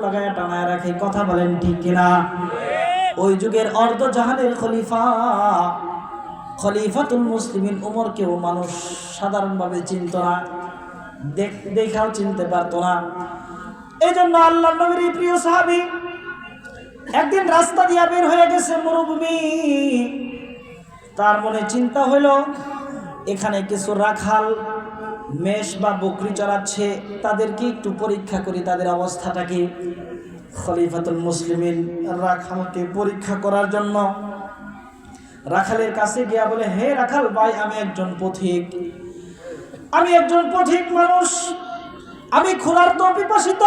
লাগায় টানায় রাখে। কথা বলেন ঠিক কিনা? ওই যুগের অর্ধজাহানের খলিফা খলিফাতুল মুসলিমিন উমরকেও মানুষ সাধারণভাবে চিনত না, দেখাও চিনতে পারত না। এই জন্য আল্লাহর নবীর প্রিয় সাহাবী একদিন রাস্তা দিয়ে বের হয়ে গেছে, মরুভূমি। তার মনে চিন্তা হইল এখানে কিছু রাখাল মেষ বা বকরি চড়াচ্ছে, তাদেরকে একটু পরীক্ষা করি, তাদের অবস্থাটা কি। খলিফাতুল মুসলিমিন রাখালকে পরীক্ষা করার জন্য রাখালের কাছে গিয়া বলে, হে রাখাল ভাই, আমি একজন পথিক মানুষ, আমি ক্ষুধার্ত পিপাসিত।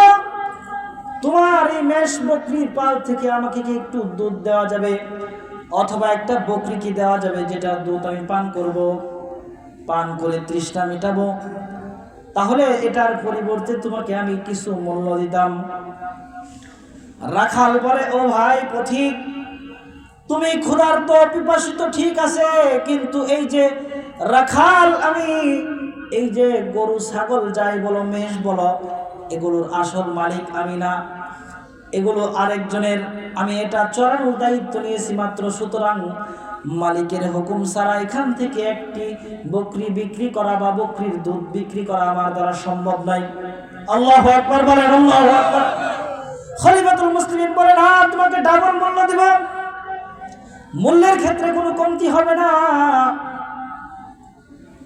তোমার এই মেষ বকরির পাল থেকে আমাকে কি একটু দুধ দেওয়া যাবে, অথবা একটা বকরি কি দেওয়া যাবে যেটা দুধ আমি পান করব, পান করে তৃষ্ণা মিটাবো? তাহলে এটার পরিবর্তে তোমাকে আমি কিছু মূল্য দিতাম। রাখাল বলে, ও ভাই পথিক, তুমি ক্ষুধার্ত পিপাসিত ঠিক আছে, কিন্তু এই যে রাখাল, আমি এই যে গরু ছাগল যাই বলো, মেষ বলো, এগুলোর আসল মালিক আমি না, এগুলো আরেকজনের। আমি এটা চড়ানোর দায়িত্ব নিয়েছি মাত্র। সুতরাং মালিকের হুকুম ছাড়া এখান থেকে একটি বকরি বিক্রি করা বা বকরির দুধ বিক্রি করা আমার দ্বারা সম্ভব নয়। আল্লাহু আকবার বলেন, আল্লাহু আকবার। খলিফাতুল মুসলিমিন বলেন, তোমাকে ডাবল মূল্য দিব, মূল্যের ক্ষেত্রে কোনো কমতি হবে না।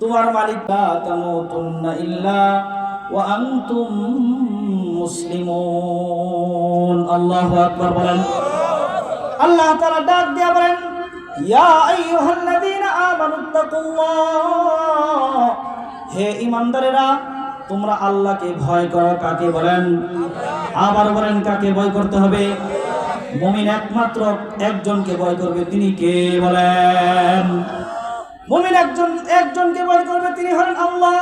তোমার মালিক লা তামুতুন্না ইল্লা ওয়া আনতুম মুসলিমুন। আল্লাহু আকবার বলেন। আল্লাহ তাআলা ডাক দিয়া বলেন, ইয়া আইয়ুহাল্লাযীনা আমানুত্তাকুল্লাহ, হে ঈমানদারেরা, তোমরা আল্লাহকে ভয় করো। কাকে বলেন? আবার বলেন, কাকে ভয় করতে হবে? মুমিন একমাত্র একজনকে ভয় করবে, তিনি কে বলেন? মুমিন একজনকে ভয় করবে, তিনি হলেন আল্লাহ।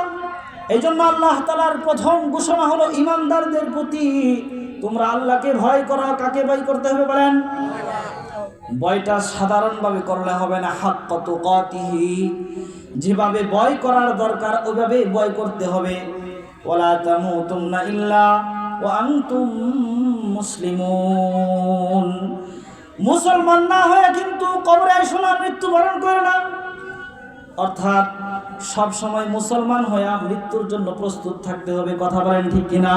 এই জন্য আল্লাহ তাআলার প্রথম ঘোষণা হলো ঈমানদারদের প্রতি, তোমরা আল্লাহকে ভয় করো। কাকে ভয় করতে হবে বলেন? ভয়টা সাধারণভাবে করলে হবে না, হাক্কা তুকাতিহি, যেভাবে ভয় করার দরকার ওইভাবে ভয় করতে হবে। ওয়ালা তামুতুন্না ইল্লা ওয়া আনতুম মুসলিমুন। মুসলমান না হয়ে কিন্তু কবরে এসো না, মৃত্যুবরণ করো না। অর্থাৎ সব সময় মুসলমান হয়ে মৃত্যুর জন্য প্রস্তুত থাকতে হবে। কথা বলেন ঠিক কিনা?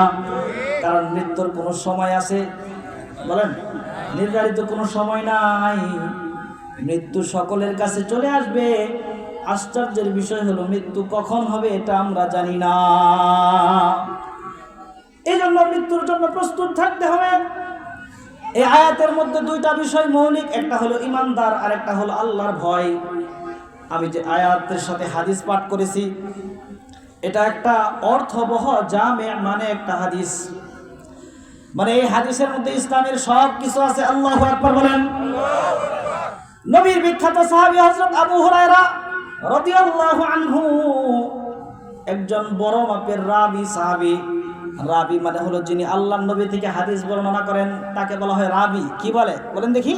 কারণ মৃত্যুর কোনো সময় আছে বলেন? নির্ধারিত কোনো সময় নাই। মৃত্যু সকলের কাছে চলে আসবে। আশ্চর্যের বিষয় হলো মৃত্যু কখন হবে এটা আমরা জানি না। এই জন্য মৃত্যুর জন্য প্রস্তুত থাকতে হবে। এই আয়াতের মধ্যে দুইটা বিষয় মৌলিক, একটা হলো ঈমানদার আর একটা হলো আল্লাহর ভয়। আমি যে আয়াতের সাথে হাদিস পাঠ করেছি, এটা একটা অর্থবহ জামে, মানে একটা হাদিস, মানে এই হাদিসের মধ্যে ইসলামের সব কিছু আছে। আল্লাহু আকবার বলেন। নবীর বিখ্যাত সাহাবী হযরত আবু হুরায়রা রাদিয়াল্লাহু আনহু একজন বড় মাপের রাবী সাহাবী। রাবী মানে হলো যিনি আল্লাহর নবী থেকে হাদিস বর্ণনা করেন, তাকে বলা হয় রাবী। কি বলে বলেন দেখি?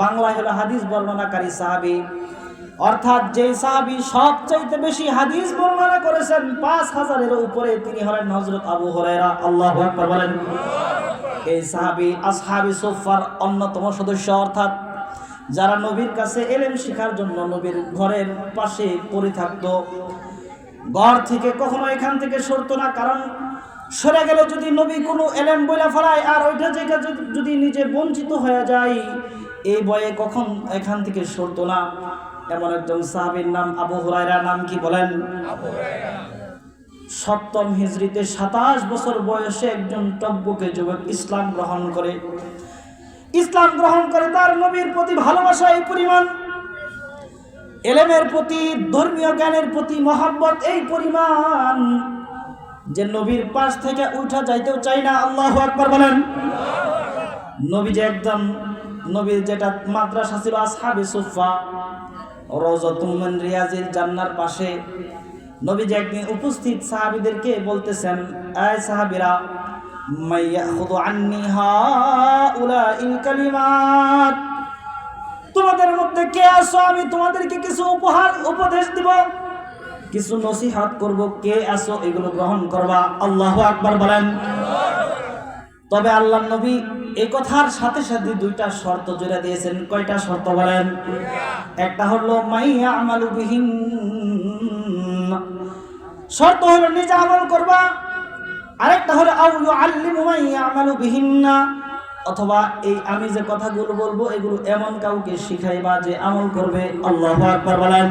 বাংলায় হলো হাদিস বর্ণনাকারী সাহাবী। অর্থাৎ যে সাহাবী সবচাইতে বেশি হাদিস বর্ণনা করেছেন 5000-এর উপরে, তিনি হলেন হযরত আবু হুরায়রা। আল্লাহু আকবার বলেন। এই সাহাবী আসহাবী সুফফার অন্যতম সদস্য, অর্থাৎ যারা নবীর কাছে ইলম শেখার জন্য নবীর ঘরের পাশে পড়ে থাকতো। ঘর থেকে কখনো এখান থেকে সরতো না, কারণ সরে গেলে যদি নবী কোনো ইলম বইলা ফেলায় আর ওইটা থেকে যদি নিজে বঞ্চিত হয়ে যায়, এই ভয়ে কখন এখান থেকে সরতো না। এমন একজন সাহাবীর নাম আবু হুরায়রা। নাম কি বলেন? আবু হুরায়রা। 7ম হিজরিতে 27 বছর বয়সে একজন টকবকে যুবক ইসলাম গ্রহণ করে। তার নবীর প্রতি ভালোবাসা এই পরিমাণ, ইলমের প্রতি, ধর্মীয় জ্ঞানের প্রতি মহব্বত এই পরিমাণ যে নবীর পাশ থেকে উঠা যাইতেও চাই না। আল্লাহু আকবার বলেন। নবীর যেটা মাদ্রাসা ছিল আসহাবে সুফফা, রওজাতুম মিন রিয়াজিল জান্নার পাশে, নবী একদিন উপস্থিত সাহাবীদেরকে বলতেছেন, এই সাহাবীরা, মাইয়াখুযু আন্নি হাউলাইল কালিমাত, তোমাদের মধ্যে কে আছো আমি তোমাদেরকে কিছু উপদেশ দিব, কিছু নসিহত করব, কে আছো এগুলো গ্রহণ করবা। আল্লাহু আকবার বলেন। তবে আল্লাহ নবী এই কথার সাথে সাথে দুইটা শর্ত জুড়ে দিয়েছেন। কয়টা শর্ত বলেন? একটা হলো মাইয়া আমালু বিহিন, শর্ত হলো নিজে আমল করবা। আরেকটা হলো আউ ইউআল্লিমু মাইয়া আমালু বিহিন্না, অথবা এই আমি যে কথাগুলো বলবো এগুলো এমন কাউকে শিখাইবা যে আমল করবে। আল্লাহু আকবার বলেন।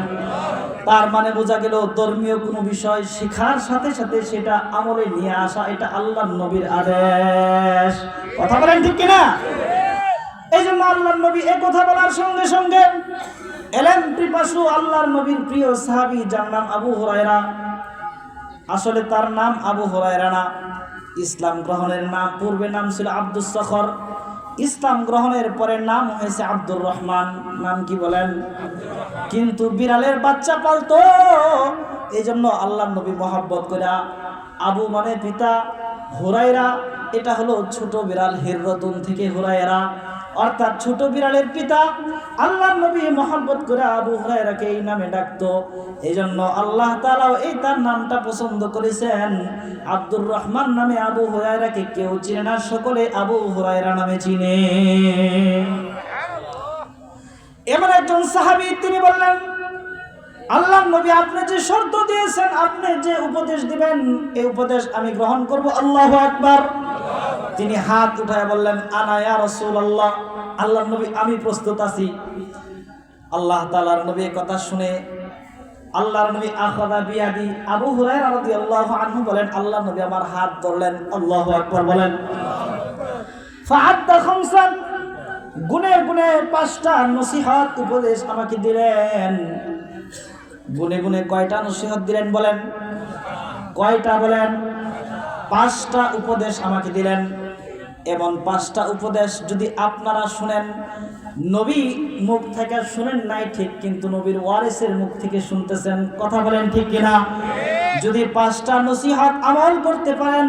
তার মানে বোঝা গেল ধর্মীয় কোনো বিষয় শেখার সাথে সাথে সেটা আমলে নিয়ে আসা, এটা আল্লাহর নবীর আদেশ। কথা বলেন ঠিক কিনা? এই জন্য আল্লাহর নবী এই কথা বলার সঙ্গে সঙ্গে এলেন পিপাসু আল্লাহর নবীর প্রিয় সাহাবী যার নাম আবু হুরায়রা। আসলে তার নাম আবু হুরায়রা না, ইসলাম গ্রহণের নাম পূর্বে নাম ছিল আব্দুস সখর, ইসলাম গ্রহণের পরে নাম হয়েছে আব্দুর রহমান। নাম কি বলেন? কিন্তু বিড়ালের বাচ্চা পালতো, এই জন্য আল্লাহ নবী মহাব্বত করে আবু মানে পিতা, হুরায়রা এটা হলো ছোট বিড়াল, হিররতুন থেকে হুরায়রা অর্থাৎ ছোট বিড়ালের পিতা। আল্লাহ নবী মহব্বত করে আবু হুরায়রাকে এই নামে ডাকতো। এই জন্য আল্লাহ তাআলাও এই তার নামটা পছন্দ করেছেন। আব্দুর রহমান নামে আবু হুরায়রাকে কেউ চিনে না, সকলে আবু হুরায়রা নামে চিনে। এমন একজন সাহাবী, তিনি বললেন আল্লাহ নবী আপনি যে শর্ত দিয়েছেন, আপনি যে উপদেশ দিবেন এই উপদেশ আমি গ্রহণ করব। আল্লাহু আকবার। তিনি হাত উঠায় বললেন আনা ইয়া রাসূলুল্লাহ, আল্লাহ নবী আমি প্রস্তুত আছি। আল্লাহ তাআলার নবী কথা শুনে আল্লাহর নবী আখাযা বিয়াদি, আবু হুরায়রা রাদিয়াল্লাহু আনহু বলেন আল্লাহ নবী আমার হাত ধরলেন। আল্লাহু আকবার বলেন। ফাআদ্দা খামসান, গুনে গুনে 5টা নসিহত উপদেশ আমাকে দিলেন। গুনে গুনে কয়টা নসিহত দিলেন বলেন? কয়টা বলেন? 5টা উপদেশ আমাকে দিলেন। এবং 5টা উপদেশ যদি আপনারা শুনেন, নবী মুখ থেকে শুনেন নাই ঠিক, কিন্তু নবীর ওয়ারিসের মুখ থেকে শুনতেছেন। কথা বলেন ঠিক কিনা? যদি 5টা নসিহত আমল করতে পারেন,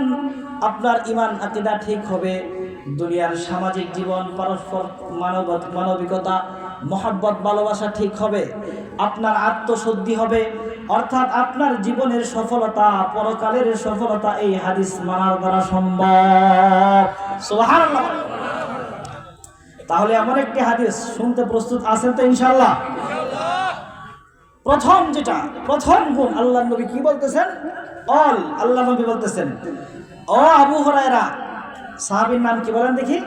আপনার ঈমান আকীদা ঠিক হবে, দুনিয়ার সামাজিক জীবন, পরস্পর মানবিকতা, মহব্বত, ভালোবাসা ঠিক হবে, আপনার আত্মশুদ্ধি হবে, অর্থাৎ আপনার জীবনের সফলতা, পরকালের সফলতা এই হাদিস মানার দ্বারা সম্ভব। সুবহানাল্লাহ। তাহলে এমন একটি হাদিস শুনতে প্রস্তুত আছেন তো ইনশাআল্লাহ? প্রথম গুণ আল্লাহ নবী কি বলতেছেন? আল্লাহ নবী বলতেছেন ও আবু হুরায়রা, সাহাবীর নাম কি বলেন দেখি?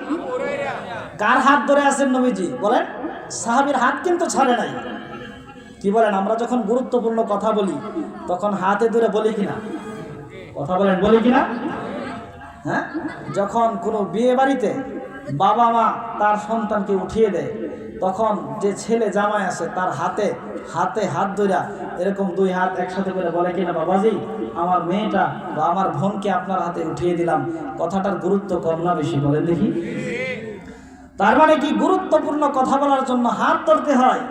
কার হাত ধরে আছেন নবীজি বলেন? সাহাবীর হাত কিন্তু ছাড়ে নাই। কি বলেন? আমরা যখন গুরুত্বপূর্ণ কথা বলি তখন হাতে ধরে বলি কিনা? কথা বলেন, বলি কিনা? হ্যাঁ, যখন কোনো বিয়ে বাড়িতে বাবা মা তার সন্তানকে উঠিয়ে দেয়, তখন যে ছেলে জামাই আছে তার হাতে হাত ধইরা এরকম 2 হাত একসাথে করে বলে কিনা, বাবাজি আমার মেয়েটা বা আমার বোনকে আপনার হাতে উঠিয়ে দিলাম। কথাটার গুরুত্ব কম না বেশি বলেন দেখি? তার মানে কি, গুরুত্বপূর্ণ কথা বলার জন্য হাত ধরতে হয়,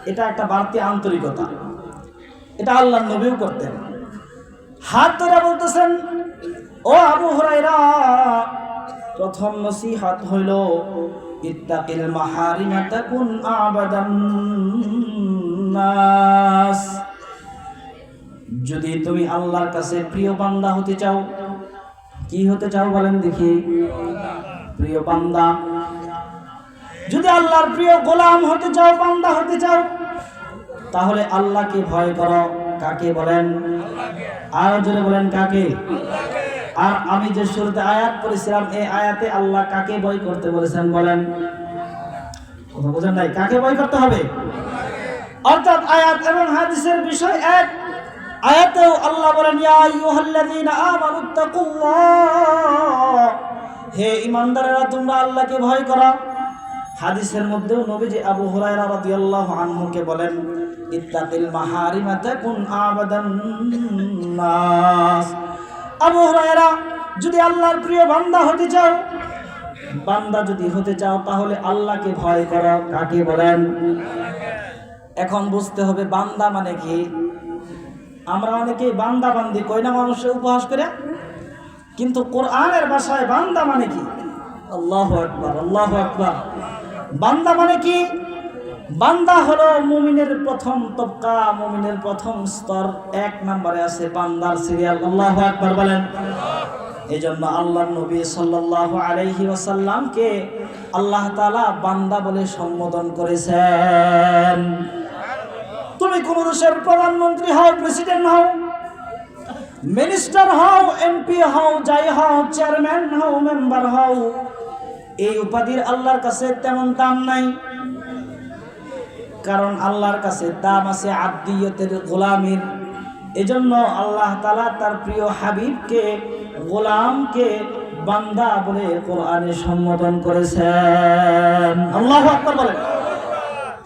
এটা একটা বাড়তি আন্তরিকতা। এটা আল্লাহর নবীও করতেন। হাত ধরে বলতেছেন ও আবু হুরায়রা, প্রথম নসিহত হইল ইত্তাকিল মাহারিমা তাকুন আবাদান নাস। যদি তুমি আল্লাহর কাছে প্রিয় বান্দা হতে চাও, কি হতে চাও বলেন দেখি? প্রিয় বান্দা। যদি আল্লাহর প্রিয় গোলাম হতে চাও, বান্দা হতে চাও, তাহলে আল্লাহকে ভয় করো। কাকে বলেন? আরো জোরে বলেন কাকে? আর আমি যে শুরুতে আয়াত পড়েছিলাম, এই আয়াতে আল্লাহ কাকে ভয় করতে বলেছেন বলেন? কথা বুঝেন নাই? কাকে ভয় করতে হবে? অর্থাৎ আয়াত এবং হাদিসের বিষয় এক। আয়াতেও আল্লাহ বলেন ইয়া আইয়ুহাল্লাযীনা আমানুত্তাকুল্লাহ, হে ঈমানদারেরা তোমরা আল্লাহকে ভয় করো। হাদিসের মধ্যেও নবীজি আবু হুরায়রা রাদিয়াল্লাহু আনহুকে বলেন ইত্তাকিল মাহারিমা তাকুন আবাদান নাস। আবু হুরায়রা, যদি আল্লাহর প্রিয় বান্দা হতে চাও, তাহলে আল্লাহকে ভয় করো। কাকে বলেন? এখন বুঝতে হবে বান্দা মানে কি। আমরা অনেকে বান্দা বান্দি কই না মানুষের উপহাস করে, কিন্তু কোরআনের ভাষায় বান্দা মানে কি? আল্লাহু আকবার, আল্লাহু আকবার। বান্দা মানে কি? বান্দা হলো মুমিনের প্রথম তবকা, মুমিনের প্রথম স্তর। 1 নম্বরে আছে বান্দার সিরিয়াল। আল্লাহু আকবার বলেন। এজন্য আল্লাহর নবী সাল্লাল্লাহু আলাইহি ওয়াসাল্লামকে আল্লাহ তাআলা বান্দা বলে সম্বোধন করেছেন। তুমি কোন দেশের প্রধানমন্ত্রী হও, প্রেসিডেন্ট হও, মিনিস্টার হও, এমপি হও, যাই হও, চেয়ারম্যান হও, মেম্বার হও, এই উপাধির আল্লাহর কাছে তেমন দাম নাই। কারণ আল্লাহর কাছে দাম আছে আব্দিয়তের, গোলামির। এজন্য আল্লাহ তাআলা তার প্রিয় হাবিবকে, গোলামকে বান্দা বলে কোরআনে সম্বোধন করেছেন। আল্লাহু আকবার বলেন।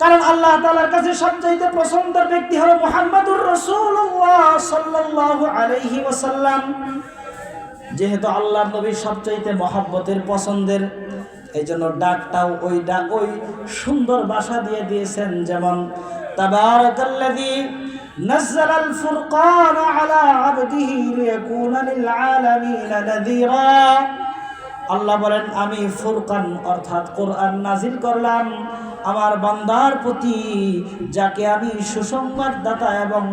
কারণ আল্লাহ তাআলার কাছে সবচেয়ে পছন্দের ব্যক্তি হলো মুহাম্মদুর রাসূলুল্লাহ সাল্লাল্লাহু আলাইহি ওয়াসাল্লাম। যেহেতু আল্লাহর নবী সবচেয়ে মহব্বতের, পছন্দের, এইজন্য ডাকটাও ওই সুন্দর ভাষা দিয়ে দিয়েছেন। যেমন তাবারাকাল্লাযী নাযালাল ফুরকান আলা আবদিহি লিয়াকুনা লিল আলামিনা নাযীরা। আল্লাহ বলেন, আমি ফুরকান অর্থাৎ কোরআন নাজিল করলাম আমার বান্দার প্রতি, যাকে আমি সুসংবাদদাতা এবং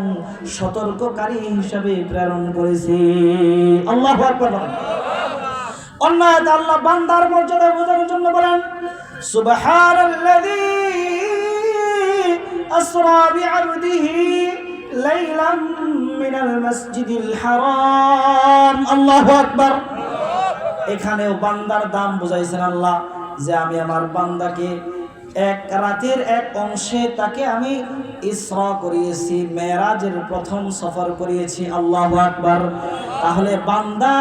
সতর্ককারী হিসেবে প্রেরণ করেছি। আল্লাহু আকবার। অন্য আয়াতে আল্লাহ বান্দার মর্যাদা বোঝানোর জন্য বলেন, সুবহানাল্লাযী আসরা বিআবদিহি লাইলাম মিনাল মাসজিদিল হারাম। আল্লাহু আকবার। এখানেও বান্দার দাম বুঝাইছেন আল্লাহ, যে আমি আমার বান্দাকে এক রাতের এক অংশে তাকে আমি ইসরা করিয়েছি, মেরাজের প্রথম সফর করিয়েছি। আল্লাহু আকবার। তাহলে বান্দা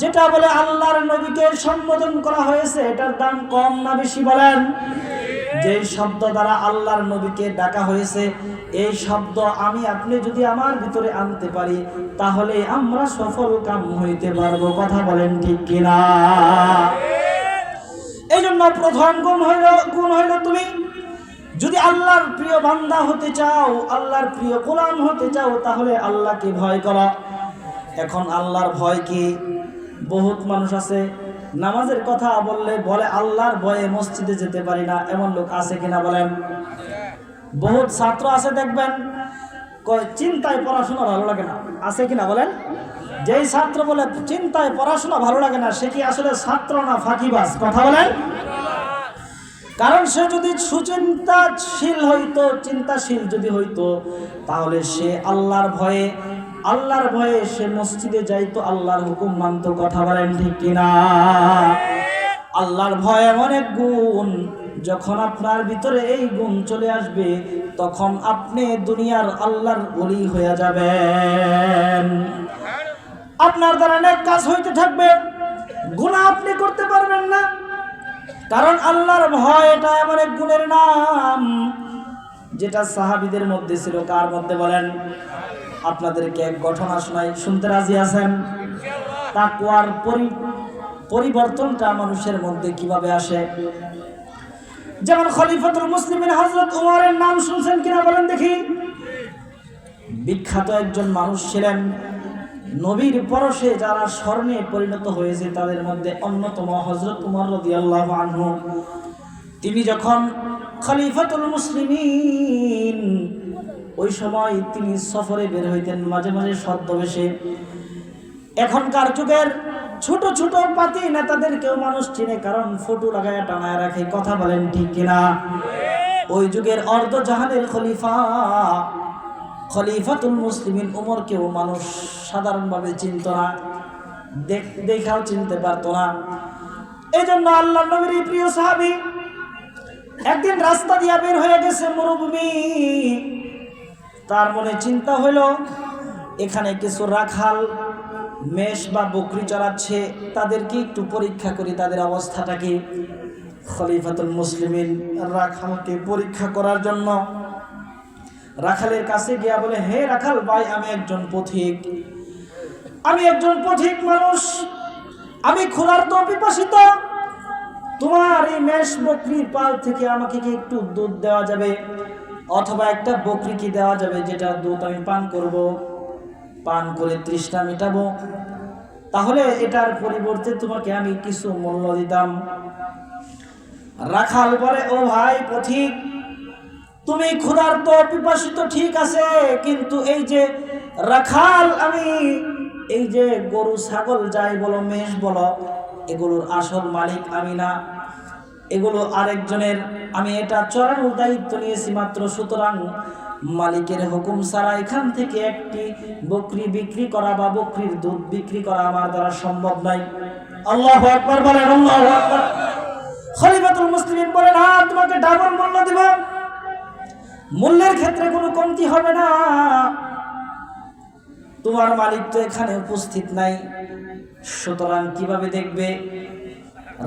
যেটা বলে আল্লাহর নবীকে সম্বোধন করা হয়েছে, এটার দাম কম না বেশি বলেন? যে শব্দ দ্বারা আল্লাহর নবীকে ডাকা হয়েছে, এই শব্দ আমি আপনি যদি আমার ভিতরে আনতে পারি, তাহলে আমরা সফল কাম হইতে পারবো। কথা বলেন ঠিক কিনা? এই জন্য প্রথম গুণ হইল তুমি যদি আল্লাহর প্রিয় বান্দা হতে চাও, আল্লাহর প্রিয় গোলাম হতে চাও, তাহলে আল্লাহকে ভয় করো। এখন আল্লাহর ভয় কি? বহুত মানুষ আছে নামাজের কথা বললে বলে আল্লাহর ভয়ে মসজিদে যেতে পারি না, এমন লোক আছে কিনা বলেন? বহুত ছাত্র আছে দেখবেন চিন্তায় পড়াশোনা ভালো লাগে না, আছে কিনা বলেন? যেই ছাত্র বলে চিন্তায় পড়াশোনা ভালো লাগে না, সে কি আসলে ছাত্র না ফাঁকিবাজ? কথা বলেন। কারণ সে যদি সুচিন্তাশীল হইতো, চিন্তাশীল যদি হইতো, তাহলে সে আল্লাহর ভয়ে সে মসজিদে যাইতো, আল্লাহর হুকুম মানতো। কথা বলেন ঠিক কিনা? আল্লাহর ভয় এমন এক গুণ, যখন আপনার ভিতরে এই গুণ চলে আসবে, তখন আপনি দুনিয়ার আল্লাহর ওলি হয়ে যাবেন। আপনার দ্বারা নেক কাজ হইতে থাকবে, গুনাহ আপনি করতে পারবেন না। কারণ আল্লাহর ভয় এটা এমন এক গুণের নাম, যেটা সাহাবীদের মধ্যে ছিল। কার মধ্যে বলেন? আপনাদেরকে এক ঘটনা শোনাই, শুনতে রাজি আছেন? তাকওয়ার পরিবর্তনটা মানুষের মধ্যে কিভাবে আসে? যেমন খলিফাতুল মুসলিমিন হযরত উমরের নাম শুনছেন কিনা বলেন দেখি? বিখ্যাত একজন মানুষ ছিলেন, নবীর পরশে যারা স্বর্ণে পরিণত হয়েছে তাদের মধ্যে অন্যতম হযরত উমর রাদিয়াল্লাহু আনহু। তিনি যখন খলিফাতুল মুসলিমিন, ওই সময় তিনি সফরে বের হইতেন মাঝে মাঝে ছদ্মবেশে। এখনকার যুগের ছোট ছোট পাতি নেতাদেরকেও মানুষ চিনে, কারণ ফটো লাগায় টানায় রাখে। কথা বলেন ঠিক কিনা? ওই যুগের অর্ধজাহানের খলিফাতুল মুসলিমিন উমরকেও মানুষ সাধারণভাবে চিনত না, দেখাও চিনতে পারত না। এই জন্য আল্লাহ নবীর প্রিয় সাহাবী একদিন রাস্তা দিয়া বের হয়ে গেছে, মরুভূমি। তার মনে চিন্তা হইল, এখানে কিছু রাখাল মেষ বা বকরি চড়াচ্ছে, তাদেরকে একটু পরীক্ষা করি, তাদের অবস্থাটা কি। খলিফাতুল মুসলিমিন রাখালকে পরীক্ষা করার জন্য রাখালের কাছে গিয়া বলে, হে রাখাল ভাই, আমি একজন পথিক মানুষ, আমি ক্ষুধার্ত পিপাসিত। তোমার এই মেষ বকরির পাল থেকে আমাকে কি একটু দুধ দেওয়া যাবে? অথবা একটা বকরি কি দেওয়া যাবে, যেটা দুধ আমি পান করব, পান করে তৃষ্ণা মিটাবো? তাহলে এটার পরিবর্তে তোমাকে আমি কিছু মূল্য দিতাম। রাখাল বলে, ও ভাই পথিক, তুমি ক্ষুধার্ত পিপাসিত ঠিক আছে, কিন্তু এই যে রাখাল, আমি এই যে গরু ছাগল যাই বলো মেষ বলো, এগুলোর আসল মালিক আমি না, এগুলো আরেকজনের। আমি এটা চড়ানোর দায়িত্ব নিয়েছি মাত্র। সুতরাং মালিকের হুকুম ছাড়া এখান থেকে একটি বকরি বিক্রি করা বা বকরির দুধ বিক্রি করা আমার দ্বারা সম্ভব নয়। আল্লাহু আকবার বলেন, আল্লাহু আকবার। খলিফাতুল মুসলিমিন বলেন, তোমাকে ডাবল মূল্য দিব, মূল্যের ক্ষেত্রে কোনো কমতি হবে না। তোমার মালিক তো এখানে উপস্থিত নাই, সুতরাং কিভাবে দেখবে?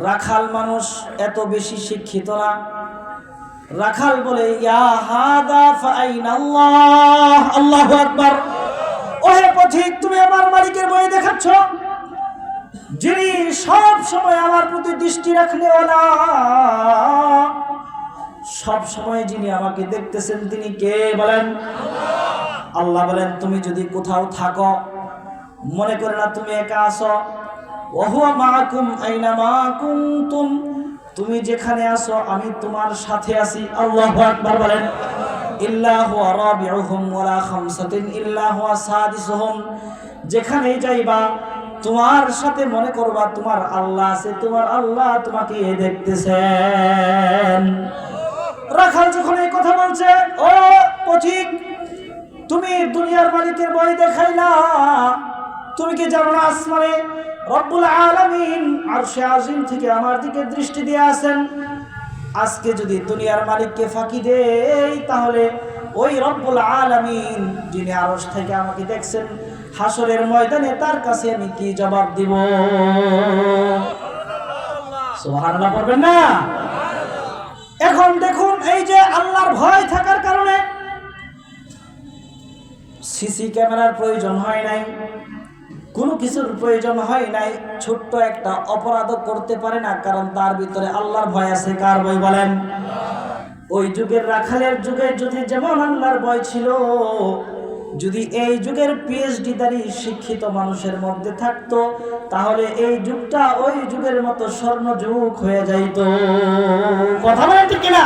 রাখাল মানুষ এত বেশি শিক্ষিত না। রাখাল বলে, ইয়া হাদা ফাইনাল্লাহ, আল্লাহু আকবার। ওহে পথিক, তুমি আমার মালিকের বই দেখাচ্ছ, যিনি সব সময় আমার প্রতি দৃষ্টি রাখলে ওলা, সব সময় যিনি আমাকে দেখতেছেন তিনি কে বলেন? আল্লাহ বলেন, তুমি যদি কোথাও থাকো, মনে করে না তুমি একা আছো, ওহুয়া মাআকুম আইনামা কুনতুম, তুমি যেখানে আছো আমি তোমার সাথে আছি। আল্লাহু আকবার বলেন। ইল্লা হুয়া রাবিউহুম ওয়ালা খামসাতিন ইল্লা হুয়া সাদিসুহুম, যেখানেই যাইবা তোমার সাথে মনে করবা তোমার আল্লাহ আছে, তোমার আল্লাহ তোমাকে দেখতেছেন। রাখাল যখন এই কথা বলছে, ও পথিক, তুমি দুনিয়ার মালিকের বই দেখাইলা, তুমি কি জানো না আসমানে রব্বুল আলামিন আরশে আজিম থেকে আমার দিকে দৃষ্টি দিয়ে আছেন? আজকে যদি দুনিয়ার মালিককে ফাঁকি দেই, তাহলে ওই রব্বুল আলামিন যিনি আরশ থেকে আমাকে দেখছেন, হাসরের ময়দানে তার কাছে আমি কি জবাব দিব? সুবহানাল্লাহ পড়বেন না? এখন দেখুন, এই যে আল্লাহর ভয় থাকার কারণে সিসি ক্যামেরার প্রয়োজন হয় নাই, কোনো কিছুর প্রয়োজন হয় নাই, ছোট্ট একটা অপরাধও করতে পারে না, কারণ তার ভিতরে আল্লাহর ভয় আছে। কার ভয় বলেন? ওই যুগের রাখালের যুগে যদি যেমন আল্লাহর ভয় ছিল, যদি এই যুগের পিএইচডিধারী শিক্ষিত মানুষের মধ্যে থাকতো, তাহলে এই যুগটা ওই যুগের মতো স্বর্ণ যুগ হয়ে যাইত। কথা বলেন ঠিক কিনা?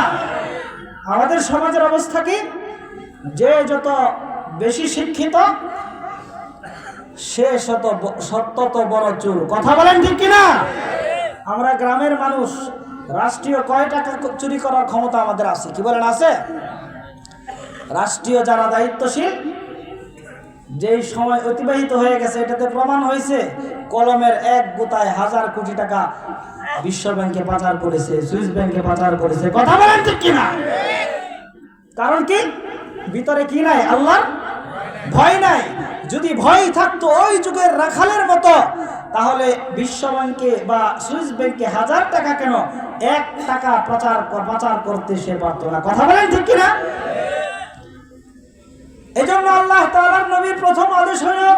আমাদের সমাজের অবস্থা কি? যে যত বেশি শিক্ষিত সে তত বড় চোর। কথা বলেন ঠিক কিনা? আমরা গ্রামের মানুষ, রাষ্ট্রীয় কয় টাকা চুরি করার ক্ষমতা আমাদের আছে? কি বলেন, আছে? রাষ্ট্রীয় যারা দায়িত্বশীল, যেই সময় অতিবাহিত হয়ে গেছে এটাতে প্রমাণ হয়েছে, কলমের এক গোতায় 1000 কোটি টাকা বিশ্ব ব্যাংকে পাচার করেছে, সুইস ব্যাংকে পাচার করেছে। কথা বলেন ঠিক কিনা? কারণ কি? ভিতরে কি নাই? আল্লাহর ভয় নাই। যদি ভয় থাকতো ওই যুগের রাখালের মতো, তাহলে বিশ্ব ব্যাংকে বা সুইস ব্যাংকে 1000 টাকা কেন, 1 টাকা পাচার করতে সে পারত না। কথা বলেন ঠিক কিনা? এজন্য আল্লাহ তাআলার নবীর প্রথম আদেশ হলো,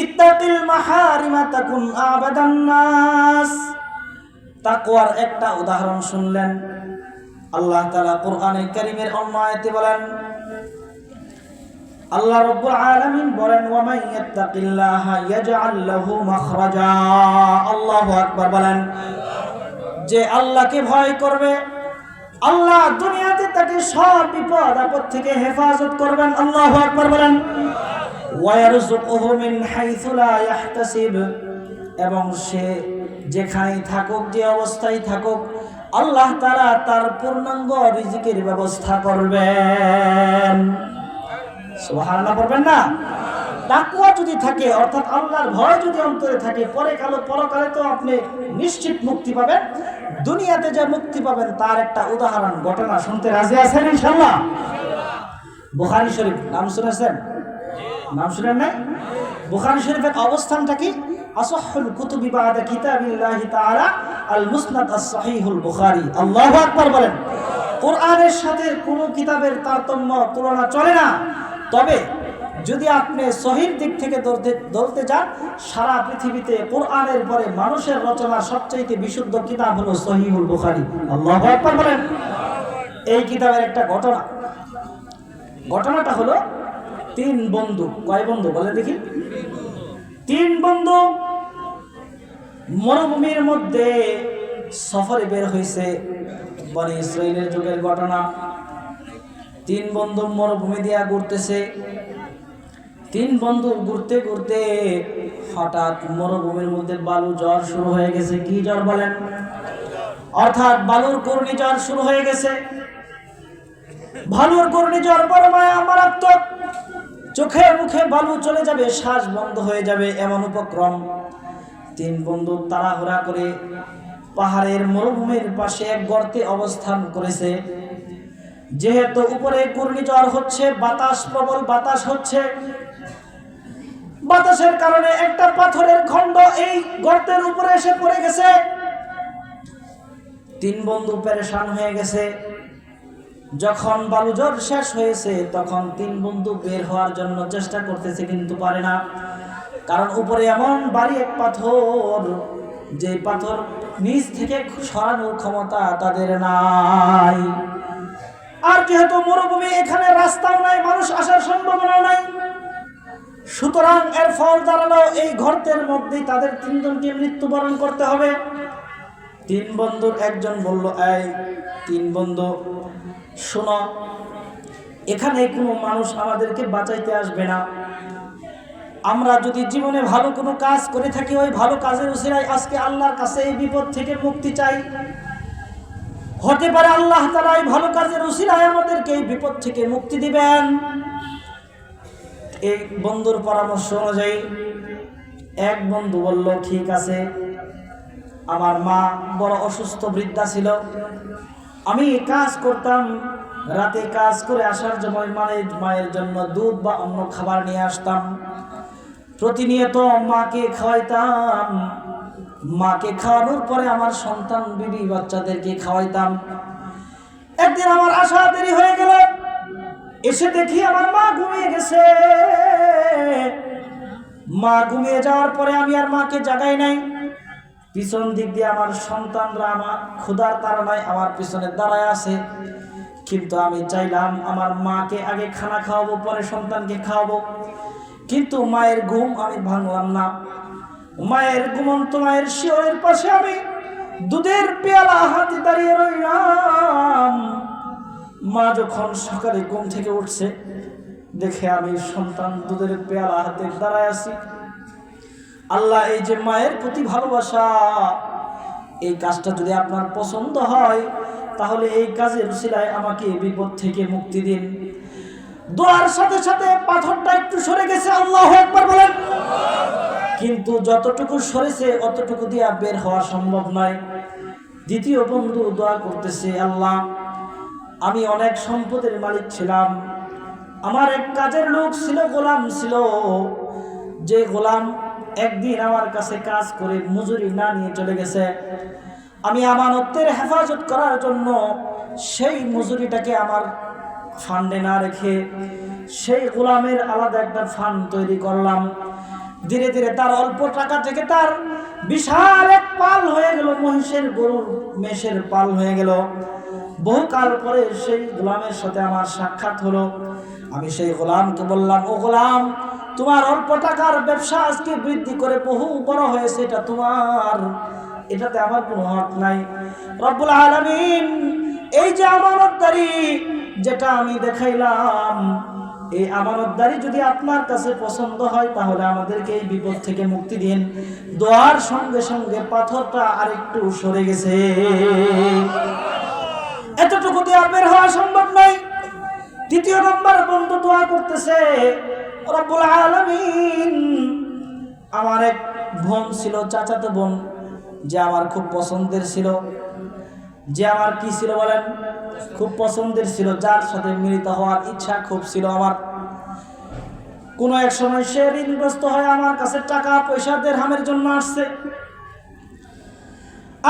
ইত্তাকিল মাহারিমা তাকুন আবাদান নাস। তাকওয়ার একটা উদাহরণ শুনলেন আল্লাহ তাআলা কোরআনে কারীমের অন্য আয়াতে বলেন, আল্লাহ রাব্বুল আলামিন বলেন, ওয়া মান ইয়াত্তাকিল্লাহা ইয়াজআল লাহু মাখরাজা। আল্লাহু আকবার বলেন। যে আল্লাহকে ভয় করবে, আল্লাহ দুনিয়াতে তাকে সব বিপদ আপদ থেকে হেফাজত করবেন। আল্লাহু আকবার বলেন। ওয়া ইয়ারযুকুহু মিন হাইসু লা ইয়াহতাসিব, এবং সে যেখানেই থাকুক, যে অবস্থায় থাকুক, আল্লাহ তাআলা তার পূর্ণাঙ্গ রিজিকের ব্যবস্থা করবেন। সুবহানাল্লাহ পড়বেন না? তাকওয়া যদি থাকে, অর্থাৎ আল্লাহর ভয় যদি অন্তরে থাকে, পরকালে তো আপনি নিশ্চিত মুক্তি পাবেন। দুনিয়াতে যে মুক্তি পাবেন তার একটা উদাহরণ, ঘটনা শুনতে রাজি আছেন ইনশাআল্লাহ? বুখারী শরীফ নাম শুনেছেন? নাম শুনেন নাই? বুখারী শরীফের অবস্থানটা কি? আসহুল কুতুবি বাদা কিতাবিল্লাহি তাআলা আল মুসনাদ আস-সহিহুল বুখারী। আল্লাহু আকবার বলেন। কোরআনের সাথে কোনো কিতাবের তারতম্য তুলনা চলে না। তবে যদি আপনি সহির দিক থেকে ধরতে যান, সারা পৃথিবীতে কোরআনের পরে মানুষের রচনা সবচেয়ে বিশুদ্ধ কিতাব হলো সহিহুল বুখারী। আল্লাহু আকবার বলেন। এই কিতাবের একটা ঘটনাটা হলো, 3 বন্ধু, কয় বন্ধু বলে দেখি? 3 বন্ধু মরুভূমির মধ্যে সফরে বের হয়েছে। বনি ইসরাইলের যুগের ঘটনা। 3 বন্ধু মরুভূমি দিয়া ঘুরতেছে। তিন বন্ধু ঘুরতে ঘুরতে হঠাৎ মরুভূমির মধ্যে বালু ঝড় শুরু হয়ে গেছে। কি ঝড় বলেন? অর্থাৎ বালুর ঘূর্ণিঝড় শুরু হয়ে গেছে। বালুর ঘূর্ণিঝড় বড় মারাত্মক, চোখে মুখে বালু চলে যাবে, শ্বাস বন্ধ হয়ে যাবে এমন উপক্রম। তিন বন্ধু তাড়াহুড়া করে পাহাড়ের মরুভূমির পাশে এক গর্তে অবস্থান করেছে। যেহেতু উপরে ঘূর্ণিঝড় হচ্ছে, বাতাস, প্রবল বাতাস হচ্ছে, বাতাসের কারণে একটা পাথরের খণ্ড এই গর্তের উপরে এসে পড়ে গেছে। তিন বন্ধু পেরেশান হয়ে গেছে। যখন বালুঝড় শেষ হয়েছে তখন তিন বন্ধু বের হওয়ার জন্য চেষ্টা করতেছে, কিন্তু পারে না। কারণ উপরে এমন ভারী এক পাথর, যে পাথর নিচ থেকে সরানোর ক্ষমতা তাদের নাই। আর যেহেতু মরুভূমি, এখানে রাস্তাও নাই, মানুষ আসার সম্ভাবনা নাই, সুতরাং এর ফল দাঁড়ালো এই গর্তের মধ্যেই তাদের তিনজনকে মৃত্যুবরণ করতে হবে। তিন বন্ধুর একজন বলল, এই তিন বন্ধু শোনো, এখানে কোনো মানুষ আমাদেরকে বাঁচাইতে আসবে না। আমরা যদি জীবনে ভালো কোনো কাজ করে থাকি, ওই ভালো কাজের উসিলায় আজকে আল্লাহর কাছে এই বিপদ থেকে মুক্তি চাই। হতে পারে আল্লাহ তাআলা এই ভালো কাজের উসিলায় আমাদেরকে এই বিপদ থেকে মুক্তি দিবেন। এই বন্ধুর পরামর্শ অনুযায়ী এক বন্ধু বলল, ঠিক আছে, আমার মা বড় অসুস্থ বৃদ্ধা ছিল, আমি কাজ করতাম, রাতে কাজ করে আসার সময় মায়ের জন্য দুধ বা অন্য খাবার নিয়ে আসতাম, প্রতিনিয়ত মাকে খাওয়াইতাম, মাকে খাওয়ানোর পরে আমার সন্তান বিবি বাচ্চাদেরকে খাওয়াইতাম। একদিন আমার আসা দেরি হয়ে গেল, এসে দেখি আমার মা ঘুমিয়ে গেছে। মা ঘুমিয়ে যাওয়ার পরে আমি আর মাকে জাগাই নাই। পিছন দিক দিয়ে আমার সন্তানরা আমার ক্ষুধার তাড়নায় আমার পিছনে দাঁড়ায় আছে, কিন্তু আমি চাইলাম আমার মাকে আগে খানা খাওয়াবো, পরে সন্তানকে খাওয়াবো, কিন্তু মায়ের ঘুম আমি ভাঙলাম না। মায়ের ঘুমন্ত মায়ের শিয়রের পাশে আমি দুধের পেয়ালা হাতে দাঁড়িয়ে রইলাম। মা যখন সকালে ঘুম থেকে উঠছে, দেখে আমি সন্তান দুধের পেয়ালা হাতে দাঁড়ায় আছি। আল্লাহ, এই যে মায়ের প্রতি ভালোবাসা, এই কাজটা যদি আপনার পছন্দ হয় তাহলে এই কাজের উসিলায় আমাকে বিপদ থেকে মুক্তি দিন। দোয়ার সাথে সাথে পাথরটা একটু সরে গেছে, আল্লাহু আকবার বলেন। কিন্তু যতটুকু সরেছে অতটুকু দিয়ে বের হওয়া সম্ভব নয়। দ্বিতীয় বন্ধু দোয়া করতেছে, আল্লাহ, আমি অনেক সম্পদের মালিক ছিলাম, আমার এক কাজের লোক ছিল, গোলাম ছিল, যে গোলাম একদিন আমার কাছে কাজ করে মজুরি না নিয়ে চলে গেছে। আমি আমানতের হেফাজত করার জন্য সেই মজুরিটাকে আমার ফান্ডে না রেখে সেই গোলামের আলাদা একটা ফান্ড তৈরি করলাম। ধীরে ধীরে তার অল্প টাকা থেকে তার বিশাল এক পাল হয়ে গেল, মহিষের গরুর মেষের পাল হয়ে গেল। বহুকাল পরে সেই গোলামের সাথে আমার সাক্ষাৎ হলো। আমি সেই গোলামকে বললাম, ও গোলাম, তোমার অল্প টাকার ব্যবসা আজকে বৃদ্ধি করে বহু বড় হয়েছে, এটা তোমার, এটাতে আমার কোনো হক নাই। রব্বুল আলামিন এই যে আমানতদারি যেটা আমি দেখাইলাম, এই আমানতদারি যদি আপনার কাছে পছন্দ হয় তাহলে আমাদেরকে এই বিপদ থেকে মুক্তি দিন। দোয়ার সঙ্গে সঙ্গে পাথরটা আরেকটু সরে গেছে। এতটুকু দিয়ে বের হওয়া সম্ভব নয়। তৃতীয় নম্বর বন্ধু দোয়া করতেছে, রব্বুল আলামিন, আমার এক বোন ছিল, চাচাতো বোন, যে আমার খুব পছন্দের ছিল, যে আমার কি ছিল বলেন, খুব পছন্দের ছিল, যার সাথে মিলিত হওয়ার ইচ্ছা খুব ছিল আমার। কোনো এক সময় সে ঋণগ্রস্ত হয়ে আমার কাছে টাকা পয়সা দিরহামের জন্য আসছে,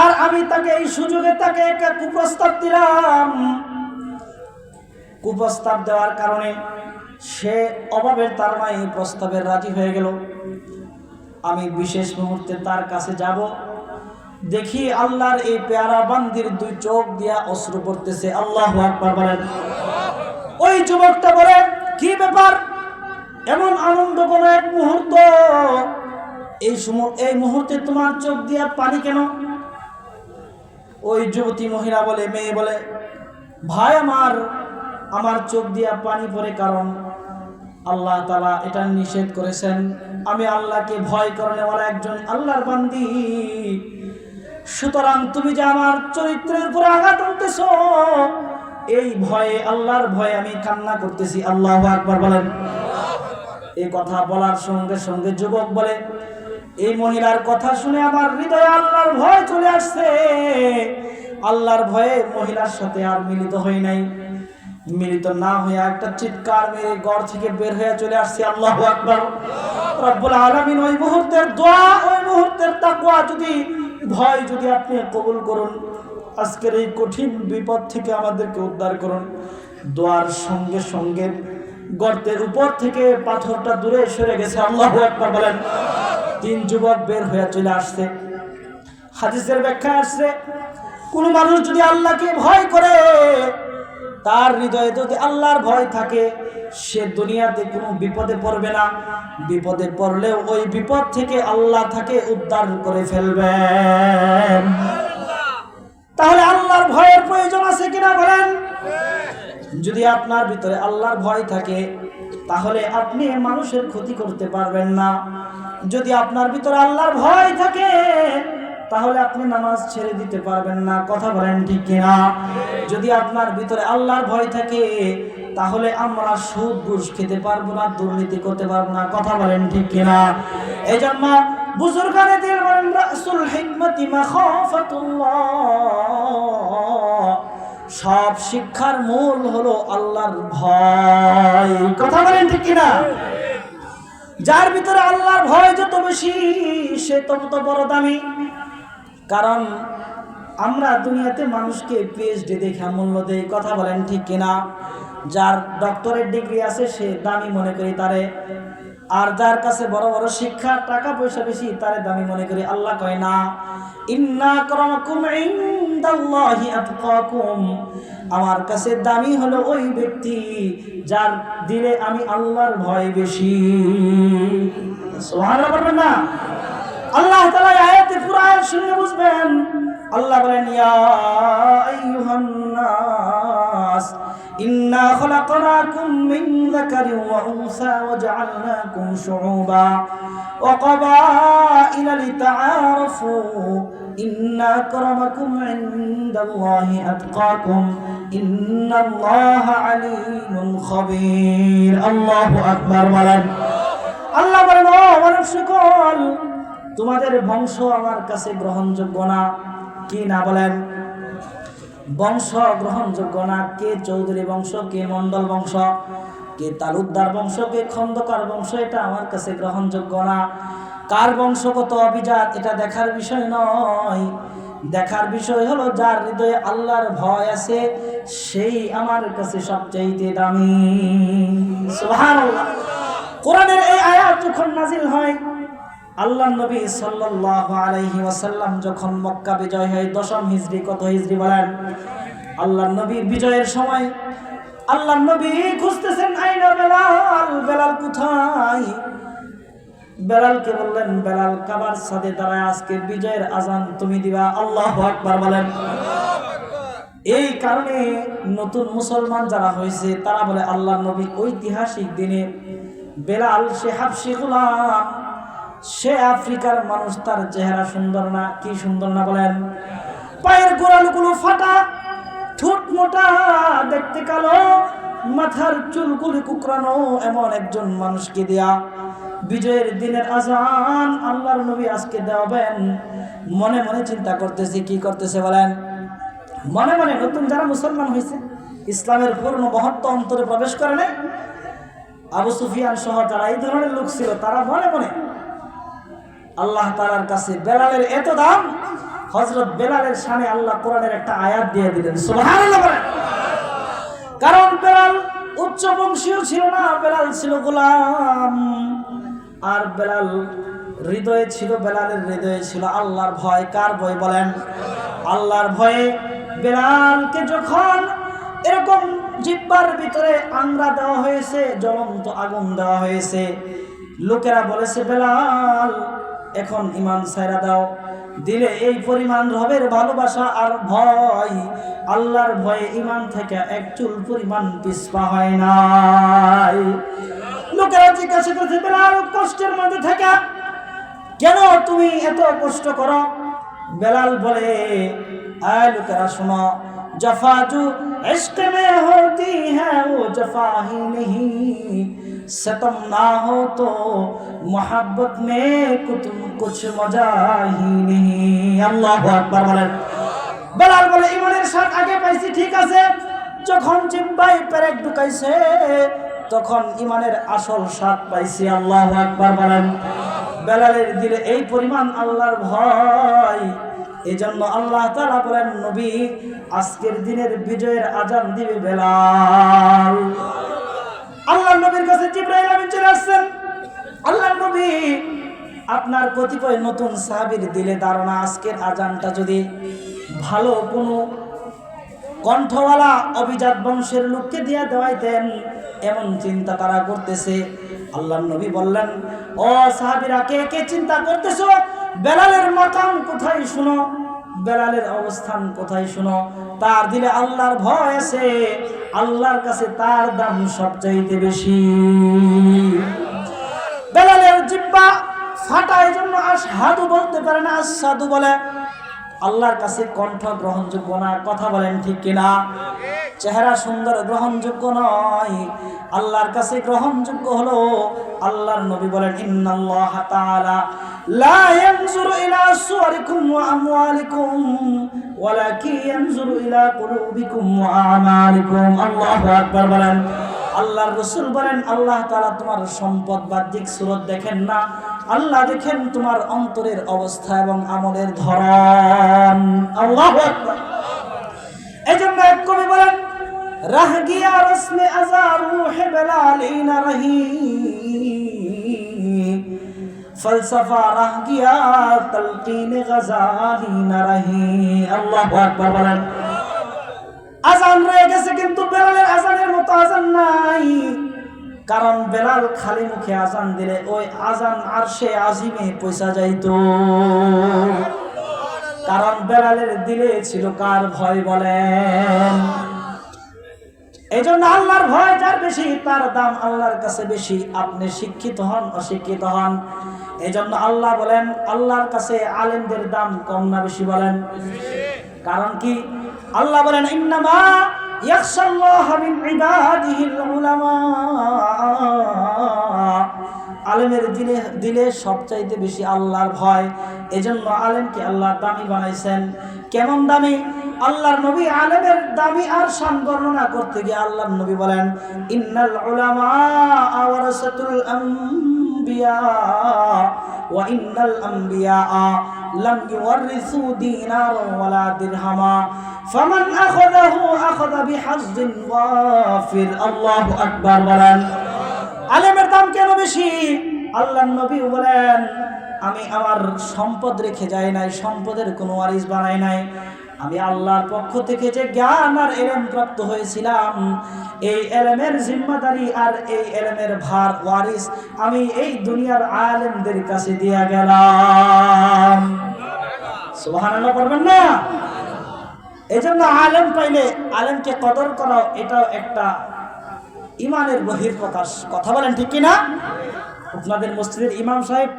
আর আমি তাকে এই সুযোগে তাকে একটা কুপ্রস্তাব দিলাম। কুপ্রস্তাব দেওয়ার কারণে সে অভাবের তাড়নায় এই প্রস্তাবে রাজি হয়ে গেল। আমি বিশেষ মুহূর্তে তার কাছে যাব, দেখি আল্লাহর এই পেয়ারা বান্দির দুই চোখ দিয়া অশ্রু পড়তেছে। আল্লাহু আকবার বলেন। ওই যুবকটা বলে, কি ব্যাপার, এমন আনন্দ কোন এক মুহূর্ত, এই মুহূর্তে তোমার চোখ দিয়া পানি কেন? ওই যুবতী মহিলা বলে, মেয়ে বলে, ভাই আমার চোখ দিয়া পানি পড়ে কারণ আল্লাহ তাআলা এটা নিষেধ করেছেন। আমি আল্লাহকে ভয় করেওয়ালা একজন আল্লাহর বান্দি, সুতরাং তুমি যে আমার চরিত্রের উপরে আঘাত করতেছো, এই ভয়ে, আল্লাহর ভয়ে আমি কান্না করতেছি। আল্লাহু আকবার বলেন। এই কথা বলার সঙ্গে সঙ্গে যুবক বলে, এই মহিলার কথা শুনে আমার হৃদয়ে আল্লাহর ভয় চলে আসছে। আল্লাহর ভয়ে মহিলার সাথে আর মিলিত হই নাই। মিলিত না হয়ে একটা চিৎকার মেরে ঘর থেকে বের হয়ে চলে আসছে। আল্লাহু আকবার। রব্বুল আলামিন ওই মুহূর্তের দোয়া, ওই মুহূর্তের তাকওয়া যদি, ভয় যদি আপনি কবুল করুন, আজকের এই কঠিন বিপদ থেকে আমাদেরকে উদ্ধার করুন। দোয়ার সঙ্গে সঙ্গে গর্তের উপর থেকে পাথরটা দূরে সরে গেছে। আল্লাহু আকবার বলেন। 3 যুবক বের হয়ে চলে আসছে। হাদিসের ব্যাখ্যা আসছে, কোন মানুষ যদি আল্লাহকে ভয় করে, তার হৃদয়ে যদি আল্লাহর ভয় থাকে, সে দুনিয়াতে কোনো বিপদে পড়বে না। বিপদে পড়লেও ওই বিপদ থেকে আল্লাহ তাকে উদ্ধার করে ফেলবেন। তাহলে আল্লাহর ভয়ের প্রয়োজন আছে কিনা বলেন? যদি আপনার ভিতরে আল্লাহর ভয় থাকে, তাহলে আপনি মানুষের ক্ষতি করতে পারবেন না। যদি আপনার ভিতরে আল্লাহর ভয় থাকে, তাহলে আপনি নামাজ ছেড়ে দিতে পারবেন না। কথা বলেন ঠিক কিনা? যদি আপনার ভিতরে আল্লাহর ভয় থাকে, তাহলে আমরা সুদ ঘুষ খেতে পারবো না, দুর্নীতি করতে পারবো না। কথা বলেন ঠিক কিনা? এই জন্য বুজুর্গানে দিল বলেন, রাসুল হিকমতি মাখাফাতুল্লাহ, সব শিক্ষার মূল হলো আল্লাহর ভয়। কথা বলেন ঠিক কিনা? যার ভিতরে আল্লাহর ভয় যত বেশি, সে তত বড় দামি। কারণ আমরা দুনিয়াতে মানুষকে পিএইচডি দেখে মূল্য দেই। কথা বলেন ঠিক কিনা? যার ডক্টরেট ডিগ্রি আছে সে দামি মনে করি তারে, আর যার কাছে বড় বড় শিক্ষা, টাকা পয়সা বেশি, তারে দামি মনে করি। আল্লাহ কয় না, ইন্না আকরামাকুম ইনদাল্লাহি আতকাকুম, আমার কাছে দামি হলো ওই ব্যক্তি যার দিলে আমি আল্লাহর ভয় বেশি। সুবহানাল্লাহ বলবেন না? আল্লাহ তাআলা আয়াতে পুরো আয়াত শুনে বুঝবেন। আল্লাহ বলেন, ইয়া আইয়ুহান নাস ইন্না খলাকনাকুম মিন যাকারিন ওয়া উনসা ওয়া জাআলনাকুম শুউবা ওয়া ক্বাবাইলা লিতাআরাফু ইন্না আকরামাকুম ইনদাল্লাহি আতকাকুম ইন্নাল্লাহা আলীমুন খাবীর। আল্লাহু আকবার বলেন। আল্লাহ বলেন, ও মানব সকল, তোমাদের বংশ আমার কাছে গ্রহণযোগ্য না। কি না বলেন? বংশ গ্রহণযোগ্য না। কে চৌধুরী বংশ, কে মন্ডল বংশ, কে তালুকদার বংশ, কে খন্দকার বংশ, এটা আমার কাছে গ্রহণযোগ্য না। কার বংশগত অভিজাত এটা দেখার বিষয় নয়। দেখার বিষয় হলো যার হৃদয়ে আল্লাহর ভয় আছে, সেই আমার কাছে সবচেয়ে দামি। সুবহানাল্লাহ। কোরআনের এই আয়াত যখন নাজিল হয়, আল্লাহ নবী সাল্লাল্লাহু আলাইহি ওয়াসাল্লাম যখন মক্কা বিজয় হয় 10ম হিজরি, কত হিজরি বলেন? আল্লাহ নবীর বিজয়ের সময় আল্লাহ নবী খুঁজতেছেন, আইনা বেলাল, বেলাল কোথায়? বেলালকে বললেন, বেলাল কাবার সাথে দাঁড়ায়, আজকে বিজয়ের আজান তুমি দিবা। আল্লাহু আকবার বলেন। এই কারণে নতুন মুসলমান যারা হয়েছে তারা বলে, আল্লাহ নবী ঐতিহাসিক দিনে বেলাল সে হাবশী গোলাম, সে আফ্রিকার মানুষ, তার চেহারা সুন্দর না? কি সুন্দর না বলেন? পায়ের গোড়ালগুলো ফাটা, ঠোঁট মোটা, দেখতে কালো, মাথার চুলগুলি কুকরানো, এমন একজন মানুষকে দেয়া বিজয়ের দিনের আজান আল্লাহর নবী আজকে দেওয়াবেন। মনে মনে চিন্তা করতেছি, কি করতেছে বলেন? মনে মনে নতুন যারা মুসলমান হয়েছে, ইসলামের পূর্ণ মহত্ব অন্তরে প্রবেশ করে নাই, আবু সুফিয়ান সহ যারা এই ধরনের লোক ছিল, তারা মনে মনে আল্লাহ তাআলার কাছে বেলালের এত দাম, হযরত বেলালের শানে আল্লাহ কোরআনের একটা আয়াত দিয়ে দিলেন। সুবহানাল্লাহ বলেন। কারণ বেলাল উচ্চ বংশীয় ছিল না, বেলাল ছিল গোলাম। আর বেলাল হৃদয়ে ছিল, বেলালের হৃদয়ে ছিল আল্লাহর ভয়। কার ভয় বলেন? আল্লাহর ভয়ে বেলালকে যখন এরকম জিহ্বার ভিতরে আংরা দেওয়া হয়েছে, জ্বলন্ত আগুন দেওয়া হয়েছে, লোকেরা বলেছে, বেলাল এখন ঈমান ছাইরা দাও। দিলে এই পরিমাণ রবের ভালোবাসা আর ভয়, আল্লাহর ভয়ে ঈমান থেকে এক চুল পরিমাণ পিছপা হয় নাই। লোকেরা জিজ্ঞাসা করছে, বেলাল কষ্টের মধ্যে থেকে কেন তুমি এত কষ্ট করো? বেলাল বলে, আয় লোকেরা শোনো, जफा जो इश्क में होती है वो जफा ही नहीं, सितम ना हो तो मोहब्बत में कुछ मजा ही नहीं। अल्लाहु আকবার বলেন। বেলাল বলে, ইমানের স্বাদ আগে পাইছি ঠিক আছে, যখন জিহ্বায় পেরেক ঢুকাইছে তখন ইমানের আসল স্বাদ পাইছি। আল্লাহু আকবার বলেন। বেলালের দিলে এই পরিমাণ আল্লাহর ভয়, এজন্য আল্লাহ তাআলা বলেন, নবী আজকের দিনের বিজয়ের আজান দিবে বেলাল। আল্লাহর নবীর কাছে জিবরাইল আমিন চলে আসছেন। আল্লাহর নবী, আপনার কতিপয় নতুন সাহাবীর দিলে ধারণা আজকের আজানটা যদি ভালো কোনো কণ্ঠওয়ালা অভিজাত বংশের লোককে দিয়ে দেওয়াইতেন, এমন চিন্তা তারা করতেছে। আল্লাহর নবী বললেন, ও সাহাবীরা, কে কে চিন্তা করতেছো? বেলালের মাকাম কোথায় শুনো, বেলালের অবস্থান কোথায় শুনো। তার দিলে আল্লাহর ভয় আছে, আল্লাহর কাছে তার দাম সবচাইতে বেশি। বেলালের জিহ্বা ফাটা, এজন্য আশহাদু বলতে পারে না, আশহাদু বলে। আল্লাহর কাছে কণ্ঠ গ্রহণযোগ্য না, কথা বলেন ঠিক কিনা? চেহারা সুন্দর গ্রহণযোগ্য নয়, আল্লাহর কাছে গ্রহণযোগ্য হলো আল্লাহর নবী বলেন, ইন্নাল্লাহ তাআলা লা ইয়ানজুরু ইলা সুওয়ারিকুম ওয়া আমওয়ালিকুম ওয়ালাকিন ইয়ানজুরু ইলা কুলুবিকুম ওয়া আমালিকুম। আল্লাহু আকবার বলেন। আল্লাহর রাসূল বলেন, আল্লাহ তাআলা তোমার সম্পদ বাহ্যিক সুরত দেখেন না, আল্লাহ দেখেন তোমার অন্তরের অবস্থা এবং আমলের ধরন। আল্লাহু আকবার। এজন্য এক কবি বলেন, রাহ গিয়া রসমে আযা রূহ বেলালি না রহি, ফলসফা রাহ গিয়া তালকিন গজালি না রহি। আল্লাহু আকবার বলেন। আজান রয়ে গেছে, কিন্তু বেলালের আজানের মতো আজান নাই। কারণ বেলাল খালি মুখে আজান দিলে ওই আজান আরশে আজিমে পৌঁছা যাইতো। কারণ বেলালের দিলে ছিল কার ভয় বলেন? এই জন্য আল্লাহর ভয় যার বেশি, তার দাম আল্লাহর কাছে বেশি। আপনি শিক্ষিত হন, অশিক্ষিত হন, এই জন্য আল্লাহ বলেন আল্লাহর কাছে আলেমদের দাম কম না বেশি বলেন? কারণ কি? আল্লাহ বলেন, ইন্নামা ইয়াখশাল্লাহ মিন ইবাদিহিল উলামা। আলেমের দিলে সবচাইতে বেশি আল্লাহর ভয়। এজন্য আলেমকে আল্লাহ দামি বানাইছেন। কেমন দামি? আল্লাহর নবী আলেমের দামি আর শান বর্ণনা করতে গিয়ে আল্লাহর নবী বলেন, ইন্নাল উলামা ওয়ারাসাতুল আম্বিয়া ওয়া ইন্নাল আম্বিয়া লাম ইউওয়ারিসু দিনারান ওয়ালা দিরহামা ফামান আখাযাহু আখাযা বিহাজ্জিন ওয়াফির। আল্লাহু আকবার বলেন। আলেমের দাম কেন বেশি? আল্লাহর নবী বলেন, আমি আমার সম্পদ রেখে যাই নাই, সম্পদের কোনো ওয়ারিস বানাই নাই। আমি আল্লাহর পক্ষ থেকে যে জ্ঞান আর ইলম প্রাপ্ত হয়েছিলাম, এই ইলমের জিম্মাদারি আর এই ইলমের ভার ওয়ারিস আমি এই দুনিয়ার আলেমদের কাছে দিয়ে গেলাম। সুবহানাল্লাহ পড়বেন না? এজন্য আলেম পাইলে আলেমকে কদর করা, এটাও একটা ইমানের বহিঃপ্রকাশ। কথা বলেন ঠিক কিনা? আপনাদের মসজিদের ইমাম সাহেব,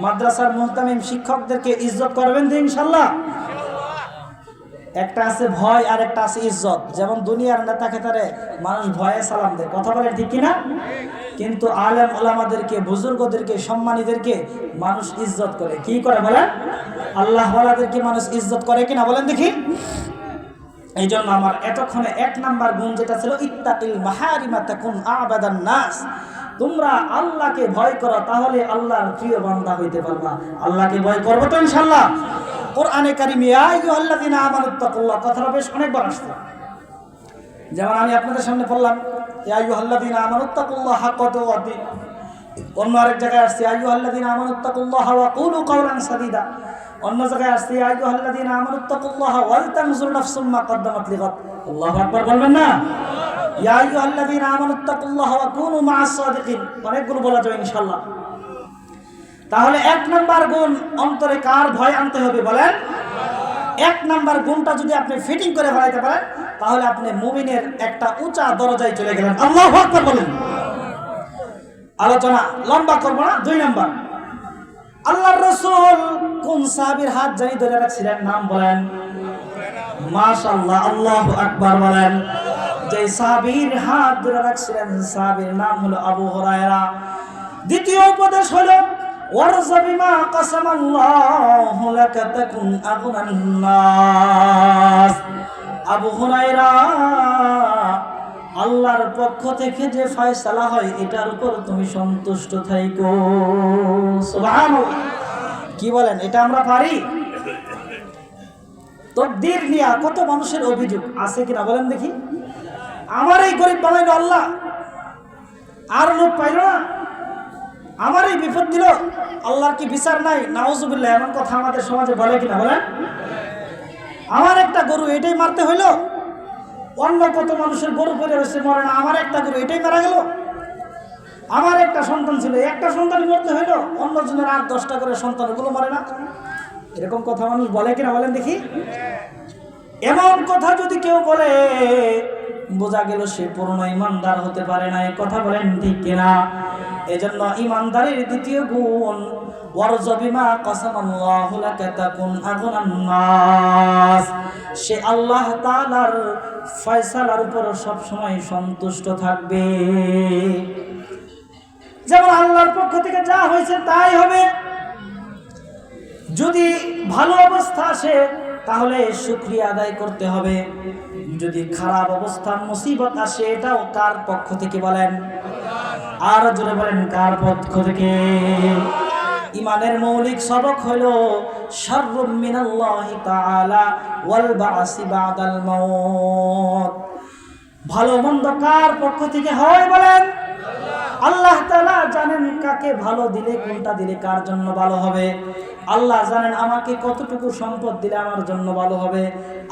মাদ্রাসার মুহতামিম শিক্ষকদেরকে ইজ্জত করবেন তো ইনশাআল্লাহ? একটা আছে ভয় আর একটা আছে ইজ্জত। যেমন দুনিয়ার নেতা খেতারে মানুষ ভয়ে সালাম দেয়, কথা বলেন ঠিক কিনা? কিন্তু আলেম ওলামাদেরকে, বুজুর্গদেরকে, সম্মানীদেরকে মানুষ ইজ্জত করে। কি করে বলেন? আল্লাহ ওয়ালাদেরকে মানুষ ইজ্জত করে কিনা বলেন দেখি? এই জন্য আমার এতক্ষণে 1 নাম্বার গুণ যেটা ছিল, ইত্তাকিল মাহারিমা তাকুন আবাদান নাস। তোমরা আল্লাহকে ভয় করো, তাহলে আল্লাহর প্রিয় বান্দা হইতে পারবা। আল্লাহকে ভয় করবো তো ইনশাআল্লাহ। কোরআনে কারিমে ইয়া আইয়ুহাল্লাযীনা আমানুত্তাকুল্লাহ কথাটা বেশ অনেকবার আসছে। যেমন আমি আপনাদের সামনে পড়লাম, ইয়া আইয়ুহাল্লাযীনা আমানুত্তাকুল্লাহ হাক্কা তুকাতিহি। অন্য আরেক জায়গায় আসছে, ইয়া আইয়ুহাল্লাযীনা আমানুত্তাকুল্লাহ ওয়া কুলু কাওলান সাদীদা। অন্য জায়গায় আসছে, ইয়া আইয়ুহাল্লাযীনা আমানুত্তাকুল্লাহ ওয়াল তানজুর নাফসুম মা কদ্দামাত লিগাদ। আল্লাহু আকবার বলবেন না? ইয়া আইয়ুহাল্লাযীনা আমানুত্তাকুল্লাহ ওয়া কুনু মা'আস সাদিকিন। অনেকগুলো বলা যাবে ইনশাআল্লাহ। তাহলে 1 নাম্বার গুণ অন্তরে কার ভয় আনতে হবে বলেন? 1 নাম্বার গুণটা যদি আপনি ফিটিং করে ফেলাইতে পারেন, তাহলে আপনি মুমিনের একটা উঁচা দরজায় চলে গেলেন। আল্লাহু আকবার বলেন। আলোচনা লম্বা করবো না। 2 নাম্বার, আল্লাহর রাসূল কোন সাহাবীর হাত জানি ধরে রাখছিলেন? নাম বলেন। মাশাআল্লাহ, আল্লাহু আকবার বলেন। যে সাহাবীর হাত ধরে রাখছিলেন সাহাবীর নাম হলো আবু হুরায়রা। দ্বিতীয় উপদেশ হলো ওয়ারযা বিমা কাসামাল্লাহু লাকা তাকুন আগনান নাস। আবু হুরায়রা, আল্লাহর পক্ষ থেকে যে ফয়সালা হয় এটার উপর তুমি সন্তুষ্ট থাইকো। সুবহানাল্লাহ। কি বলেন, এটা আমরা পারি? তকদীর নিয়ে কত মানুষের অভিযোগ আছে কিনা বলেন দেখি। আমার এই গরিব বানাইলো আল্লাহ, আর লোক পাইল না, আমার এই বিপদ দিল, আল্লাহর কি বিচার নাই? নাউজুবিল্লাহ, এমন কথা আমাদের সমাজে বলে কিনা বলেন? আমার একটা গরু এটাই মারতে হইলো, অন্য কত মানুষের গরু পড়ে রয়েছে মরে না, আমার একটা গরু এটাই মারা গেল। আমার একটা সন্তান ছিল, একটা সন্তানই মরতে হইলো, অন্যজনের 8-10টা করে সন্তান, ওগুলো মরে না। এরকম কথা মানুষ বলে কিনা বলেন দেখি। এমন কথা যদি কেউ বলে, বোঝা গেল সে পূর্ণ ইমানদার হতে পারে না। কথা বলেন ঠিক কিনা? এজন্য ইমানদারের দ্বিতীয় গুণ ওয়ারযা বিমা কাসামাল্লাহু লাকা তাকুন আগনান নাস। সে আল্লাহ তাআলার ফয়সালার উপর সব সময় সন্তুষ্ট থাকবে। যেমন আল্লাহর পক্ষ থেকে যা হয়েছে তাই হবে। যদি ভালো অবস্থা আসে তাহলে শুকরিয়া আদায় করতে হবে। যদি খারাপ অবস্থা মুসিবত আসে, এটাও কার পক্ষ থেকে বলেন? আর জোরে বলেন, কার পক্ষ থেকে? ইমানের মৌলিক সবক হলো শাররুম মিনাল্লাহি তাআলা ওয়াল বা'সি বা'দাল মাউত। ভালো মন্দ কার পক্ষ থেকে হয় বলেন? আল্লাহ তাআলা জানেন কাকে ভালো দিলে, কোনটা দিলে কার জন্য ভালো হবে। আল্লাহ জানেন আমাকে কতটুকু সম্পদ দিলে আমার জন্য ভালো হবে।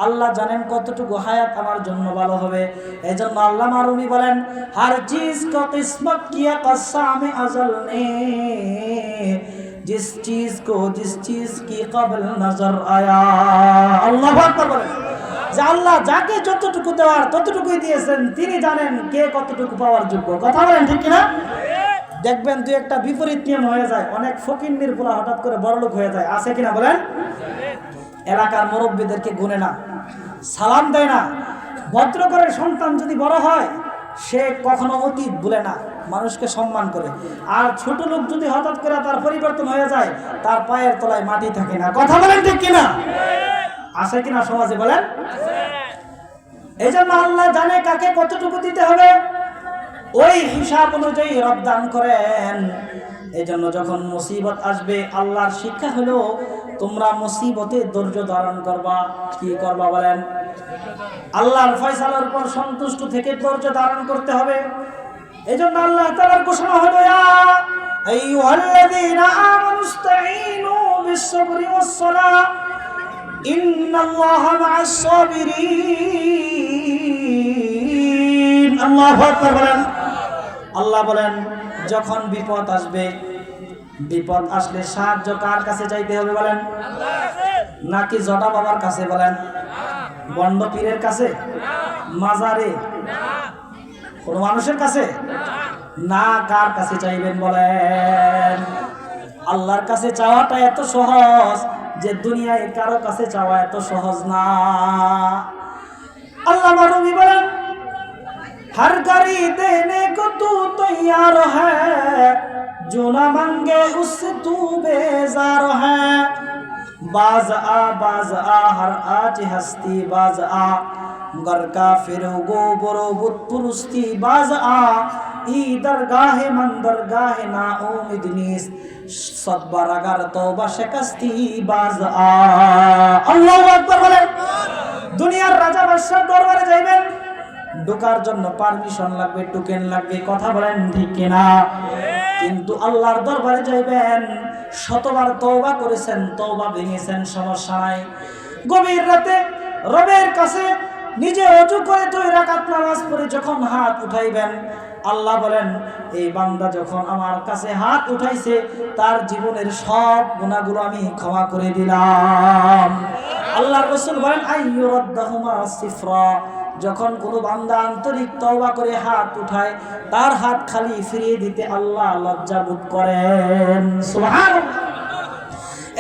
আল্লাহ জানেন কতটুকু হায়াত আমার জন্য ভালো হবে। এজন্য আল্লামা রুমি বলেন, হর চিজ কো কিসমত কিয়া কসামে আজল নে, জিস চিজ কি কবল নজর আয়া। আল্লাহু আকবার বলেন যে আল্লাহ যাকে যতটুকু দেওয়ার ততটুকুই দিয়েছেন, তিনি জানেন কে কতটুকু পাওয়ার যোগ্য। কথা বলেন ঠিক কিনা? দেখবেন 2-1টা বিপরীত নিয়ম হয়ে যায়, অনেক ফকিন্নির পোলা হঠাৎ করে বড়লোক হয়ে যায়। আছে কিনা বলেন? এলাকার মুরব্বীদেরকে গুনে না, সালাম দেয় না। ভদ্রঘরের সন্তান যদি বড় হয়, সে কখনো অতীত ভুলে না, মানুষকে সম্মান করে। আর ছোট লোক যদি হঠাৎ করে তার পরিবর্তন হয়ে যায়, তার পায়ের তলায় মাটি থাকে না। কথা বলেন ঠিক কিনা? আছে কিনা সমাজে বলেন? এই জন্য আল্লাহ জানে কাকে কতটুকু দিতে হবে, ওই হিসাব অনুযায়ী রব দান করেন। এই জন্য যখন মুসিবত আসবে, আল্লাহর শিক্ষা হলো তোমরা মুসিবতে ধৈর্য ধারণ করবা। কি করবা বলেন? আল্লাহর ফয়সালার উপর সন্তুষ্ট থেকে ধৈর্য ধারণ করতে হবে। এই জন্য আল্লাহ তাআলার ঘোষণা হলো, ইয়া আইয়ুহাল্লাযীনা আমানুস্তাঈনু বিস-সাবরি ওয়াস-সালাহ ইন্নাল্লাহা মা'আস-সাবিরিন। আল্লাহু আকবার বলেন। আল্লাহ বলেন, যখন বিপদ আসবে, বিপদ আসলে সাহায্য কার কাছে চাইতে হবে বলেন? নাকি জটা বাবার কাছে বলেন? বন্ড পীরের কাছে? মাজারে? কোন মানুষের কাছে না? কার কাছে চাইবেন বলেন? আল্লাহর কাছে চাওয়াটা এত সহজ যে দুনিয়ায় কারো কাছে চাওয়া এত সহজ না। আল্লাহ রুমি বলেন, हर गाड़ी देने को तू तैयार है, जो ना मांगे उससे तू बेजार है। बाज आ हर आज हस्ती बाज आ, घर का फिर गो बरो बुत पुरुस्ती बाज आ, ई दरगाहे मन दरगाहे ना उम्मीद नीस, सदबर अगर तौबा शिकस्ती बाज आ। अल्लाहु আকবার বলেন। দুনিয়ার রাজা বাদশার দরবারে যাইবেন, ঢোকার জন্য পারমিশন লাগবে, টোকেন লাগবে। কথা বলেন ঠিক কিনা? কিন্তু আল্লাহর দরবারে যাইবেন, শতবার তওবা করেছেন, তওবা ভেঙেছেন, সমস্যা নাই। গভীর রাতে রবের কাছে নিজে ওযু করে 2 রাকাত নামাজ পড়ে যখন হাত উঠাইবেন, আল্লাহ বলেন, এই বান্দা যখন আমার কাছে হাত উঠাইছে, তার জীবনের সব গুনাহগুলো আমি ক্ষমা করে দিলাম। আল্লাহর রাসূল বলেন, আইয়ুরাদ্দাহুমা সিফরা, যখন কোনো বান্দা আন্তরিক তওবা করে হাত উঠায়, তার হাত খালি ফিরিয়ে দিতে আল্লাহ লজ্জা বোধ করেন। সুবহানাল্লাহ।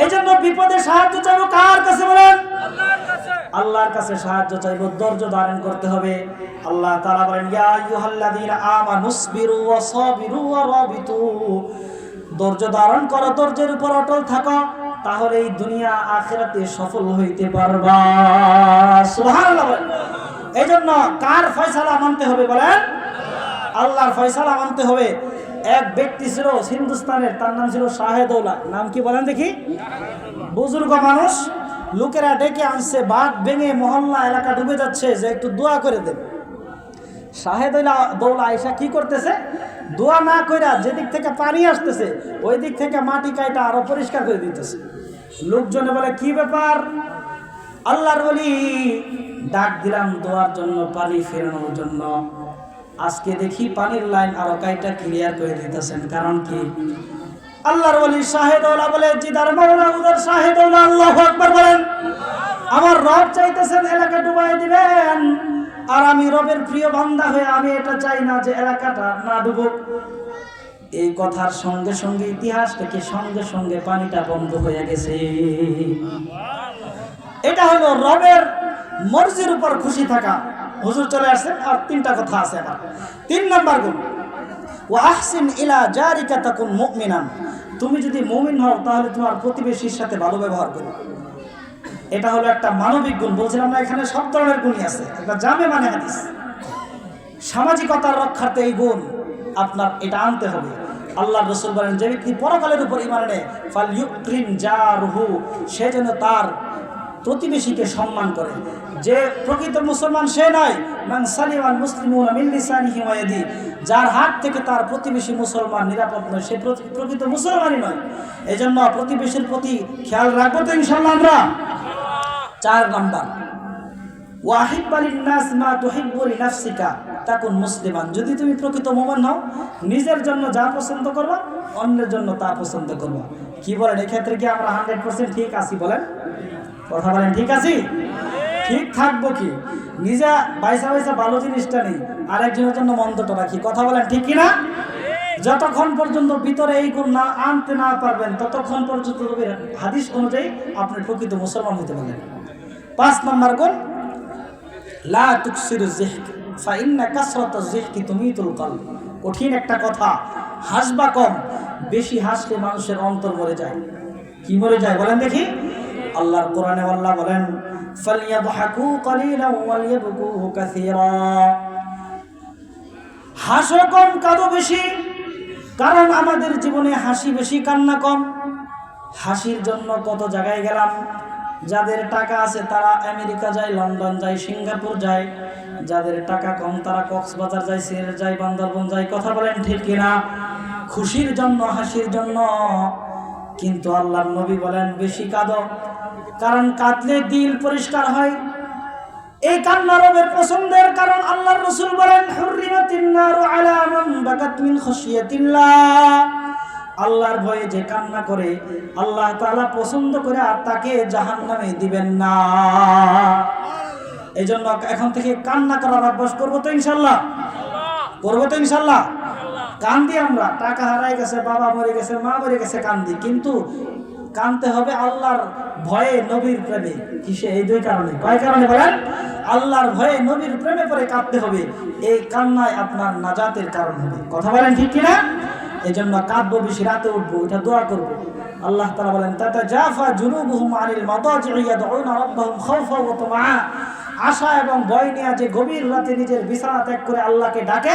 এই জন্য বিপদে সাহায্য চাইবো কার কাছে বলেন? আল্লাহর কাছে সাহায্য চাইবো, ধৈর্য ধারণ করতে হবে। আল্লাহ তাআলা বলেন, ইয়া আইয়ুহাল্লাযীনা আমানুসবিরু ওয়া সাবিরু ওয়া রাবিতু, ধৈর্য ধারণ করো, ধৈর্যের উপর অটল থাকো, তাহলে এই দুনিয়া আখিরাতে সফল হইতে পারবা। সুবহানাল্লাহ। এই জন্য কার ফয়সালা মানতে হবে বলেন? আল্লাহর ফয়সালা মানতে হবে। এক ব্যক্তি ছিল হিন্দুস্তানের, তার নাম ছিল শাহেদৌলা। নাম কি বলেন দেখি? বুজুর্গ মানুষ, লোকেরা ডেকে আনছে, বাঁধ ভেঙে মহল্লা এলাকা ডুবে যাচ্ছে, যে একটু দোয়া করে দেন। শাহেদৌলা আয়েশা কি করতেছে? দোয়া না কইরা যেদিক থেকে পানি আসতেছে ওই দিক থেকে মাটি কাইটা আরো পরিষ্কার করে দিতেছে। লোকজনে বলে, কি ব্যাপার? আল্লাহর ওলি, ডাক দিলাম দোয়ার জন্য, পানি ফেরানোর জন্য, আজকে দেখি পানির লাইন আরো কাইটা ক্লিয়ার করে দিতেছেন, কারণ কি? আল্লাহর ওলি শাহেদৌলা বলে, জিদার মাওলা উদার শাহেদৌলা, আল্লাহু আকবার বলেন। আমার রব চাইতেছেন এলাকা ডুবাই দিবেন, আর আমি রবের প্রিয় বান্দা হয়ে আমি এটা চাই না যে এলাকাটা না ডুবুক। এই কথার সঙ্গে সঙ্গে ইতিহাস থেকে সঙ্গে সঙ্গে পানিটা বন্ধ হয়ে গেছে। এটা হলো রবের মর্জির উপর খুশি থাকা। হুজুর চলে আসছেন, আর তিনটা কথা আছে। আবার 3 নাম্বার গুণ, ওয়া আহসিন ইলা জারিকা তাকুন মুমিনান, তুমি যদি মুমিন হও তাহলে তোমার প্রতিবেশীর সাথে ভালো ব্যবহার করো। এটা হলো একটা মানবিক গুণ। বলছিলাম না, এখানে সব ধরনের গুণই আছে, একটা জামে মানে হাদিস। সামাজিকতার রক্ষার্থে এই গুণ আপনার এটা আনতে হবে। আল্লাহর রাসূল বলেন, যে ব্যক্তি পরকালের উপর ঈমান আনে, ফালইউকরিম জারহু, সে যেন তার প্রতিবেশীকে সম্মান করে। যে প্রকৃত মুসলমান সে নয়, মান সালিমাল মুসলিমুনা মিন লিসানিহি ওয়া ইয়াদিহি, যার হাত থেকে তার প্রতিবেশী মুসলমান নিরাপদ নয়, সে প্রকৃত মুসলমানই নয়। এজন্য প্রতিবেশীর প্রতি খেয়াল রাখবো তো ইনশাআল্লাহ আমরা। 4 নাম্বার, ওয়াহিব্বা লিন-নাস মা তুহিব্বু লিনাফসিকা তাকুন মুসলিমান, যদি তুমি প্রকৃত মুমিন হও, নিজের জন্য যা পছন্দ করবা অন্যের জন্য তা পছন্দ করবা। কি বলেন, এই ক্ষেত্রে কি আমরা 100% ঠিক আছি বলেন? কথা বলেন, ঠিক আছি? ঠিক থাকবো কি? নিজে বাইসা বাইসা ভালো জিনিসটা নেই, আরেকজনের জন্য মন্দটা রাখি। কথা বলেন, ঠিক কিনা? যতক্ষণ পর্যন্ত ভিতরে এই গুণ না আনতে না পারবেন, ততক্ষণ পর্যন্ত হাদিস অনুযায়ী আপনি প্রকৃত মুসলমান হতে পারবেন। 5 নাম্বার গুণ, লা তুকসিরু যিহক ফা ইন্না কাসরাতাজ যিহকি তুমিতুল কলব, কঠিন একটা কথা, হাসবা কম, বেশি হাসলে মানুষের অন্তর মরে যায়। কি মরে যায় বলেন দেখি? আল্লাহর কোরআনে আল্লাহ বলেন, ফালইয়াদহাকু কালিলান ওয়ালইয়াবকু কাসীরা, হাসো কম, কাঁদো বেশি, কারণ আমাদের জীবনে হাসি বেশি, কান্না কম। হাসির জন্য কত জায়গায় গেলাম, যাদের টাকা আছে তারা আমেরিকা যায়, লন্ডন যায়, সিঙ্গাপুর যায়, যাদের টাকা কম তারা কক্সবাজার যায়, সিলেট যায়, বান্দরবন যায়। কথা বলেন, ঠিক কিনা? খুশির জন্য, হাসির জন্য। কিন্তু আল্লাহর নবী বলেন, বেশি কাঁদো, কারণ কাঁদলে দিল পরিষ্কার হয়। এই কান্না রবের পছন্দের, কারণ আল্লাহর রাসূল বলেন, হুররিমাতিন নারু আলা মান বাকাত মিন খাশিয়াতিল্লাহ, আল্লাহর ভয়ে যে কান্না করে আল্লাহ তাআলা পছন্দ করে, আর তাকে জাহান্নামে দিবেন না। এজন্য এখন থেকে কান্না করার অভ্যাস করবো তো ইনশাআল্লাহ? করবো তো ইনশাআল্লাহ? কান্দি আমরা, টাকা হারাই গেছে, বাবা মরে গেছে, মা মরে গেছে, কান্দি, কিন্তু কানতে হবে আল্লাহর ভয়ে, নবীর প্রেমে। কিসে? এই 2 কারণে। কয় কারণে বলেন? আল্লাহর ভয়ে, নবীর প্রেমে পরে কাঁদতে হবে। এই কান্নায় আপনার নাজাতের কারণ হবে। কথা বলেন, ঠিক কিনা? এই জন্য কাঁদবো বেশি, রাতে উঠবো, এটা দোয়া করবো। আল্লাহ তাআলা বলেন, তাতাজাফা জুনুবুহুম আনিল মাদাজি'i ইয়াদউনা রাব্বাহুম খাওফান ওয়া তামাআ, আশা এবং ভয় নিয়ে যে গভীর রাতে নিজের বিছানা ত্যাগ করে আল্লাহকে ডাকে,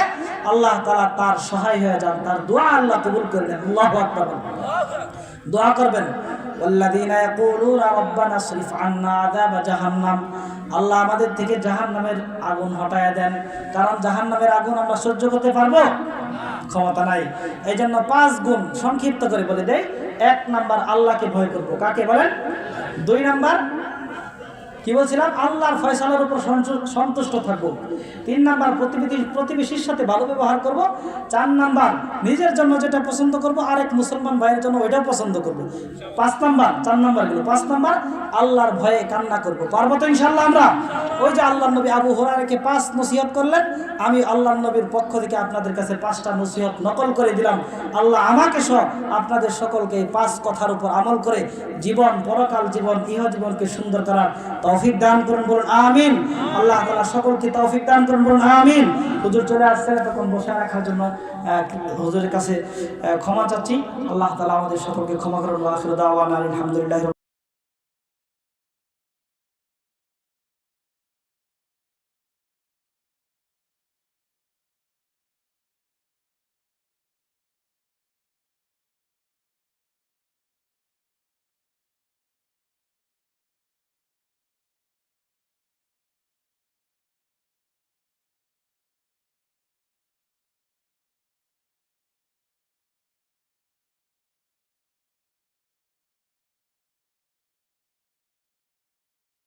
আল্লাহ তাআলা তার সহায় হয়ে যান, তার দোয়া আল্লাহ কবুল করে নেন। আল্লাহু আকবার। দোয়া করবেন, ওয়াল্লাযীনা ইয়াকুলুনা রাব্বানা সরিফ আন্না আযাবা জাহান্নাম, আল্লাহ আমাদের থেকে জাহান্নামের আগুন হটায়া দেন, কারণ জাহান্নামের আগুন আমরা সহ্য করতে পারবো? ক্ষমতা নাই। এই জন্য 5 গুণ সংক্ষিপ্ত করে বলে দেই। 1 নাম্বার, আল্লাহকে ভয় করবো। কাকে বলেন? 2 নাম্বার, কি বলছিলাম? আল্লাহর ফয়সালার উপর সন্তুষ্ট থাকবো। 3 নাম্বার প্রতিবেশীর সাথে ভালো ব্যবহার করব। 4 নাম্বার নিজের জন্য যেটা পছন্দ করব আরেক মুসলমান ভাইয়ের জন্য ওইটাও পছন্দ করব। 5 নাম্বার, 4 নাম্বার গেল, 5 নাম্বার আল্লাহর ভয়ে কান্না করব। পারবো তো ইনশাআল্লাহ আমরা? ওই যে আল্লাহর নবী আবু হুরায়রাকে 5 নসিহত করলেন, আমি আল্লাহর নবীর পক্ষ থেকে আপনাদের কাছে 5টা নসিহত নকল করে দিলাম। আল্লাহ আমাকে সহ আপনাদের সকলকে এই 5 কথার উপর আমল করে জীবন, পরকাল জীবন, ইহ জীবনকে সুন্দর করার তৌফিক দান করুন, বলুন আমিন। আল্লাহ তাআলা সকলকে তৌফিক দান করুন, বলুন আমিন। হুজুর চলে আসছে, তখন বসে রাখার জন্য হুজুরের কাছে ক্ষমা চাচ্ছি। আল্লাহ তাআলা আমাদের সকলকে ক্ষমা করুন। ওয়া আখিরু দাওয়ানা আলহামদুলিল্লাহ।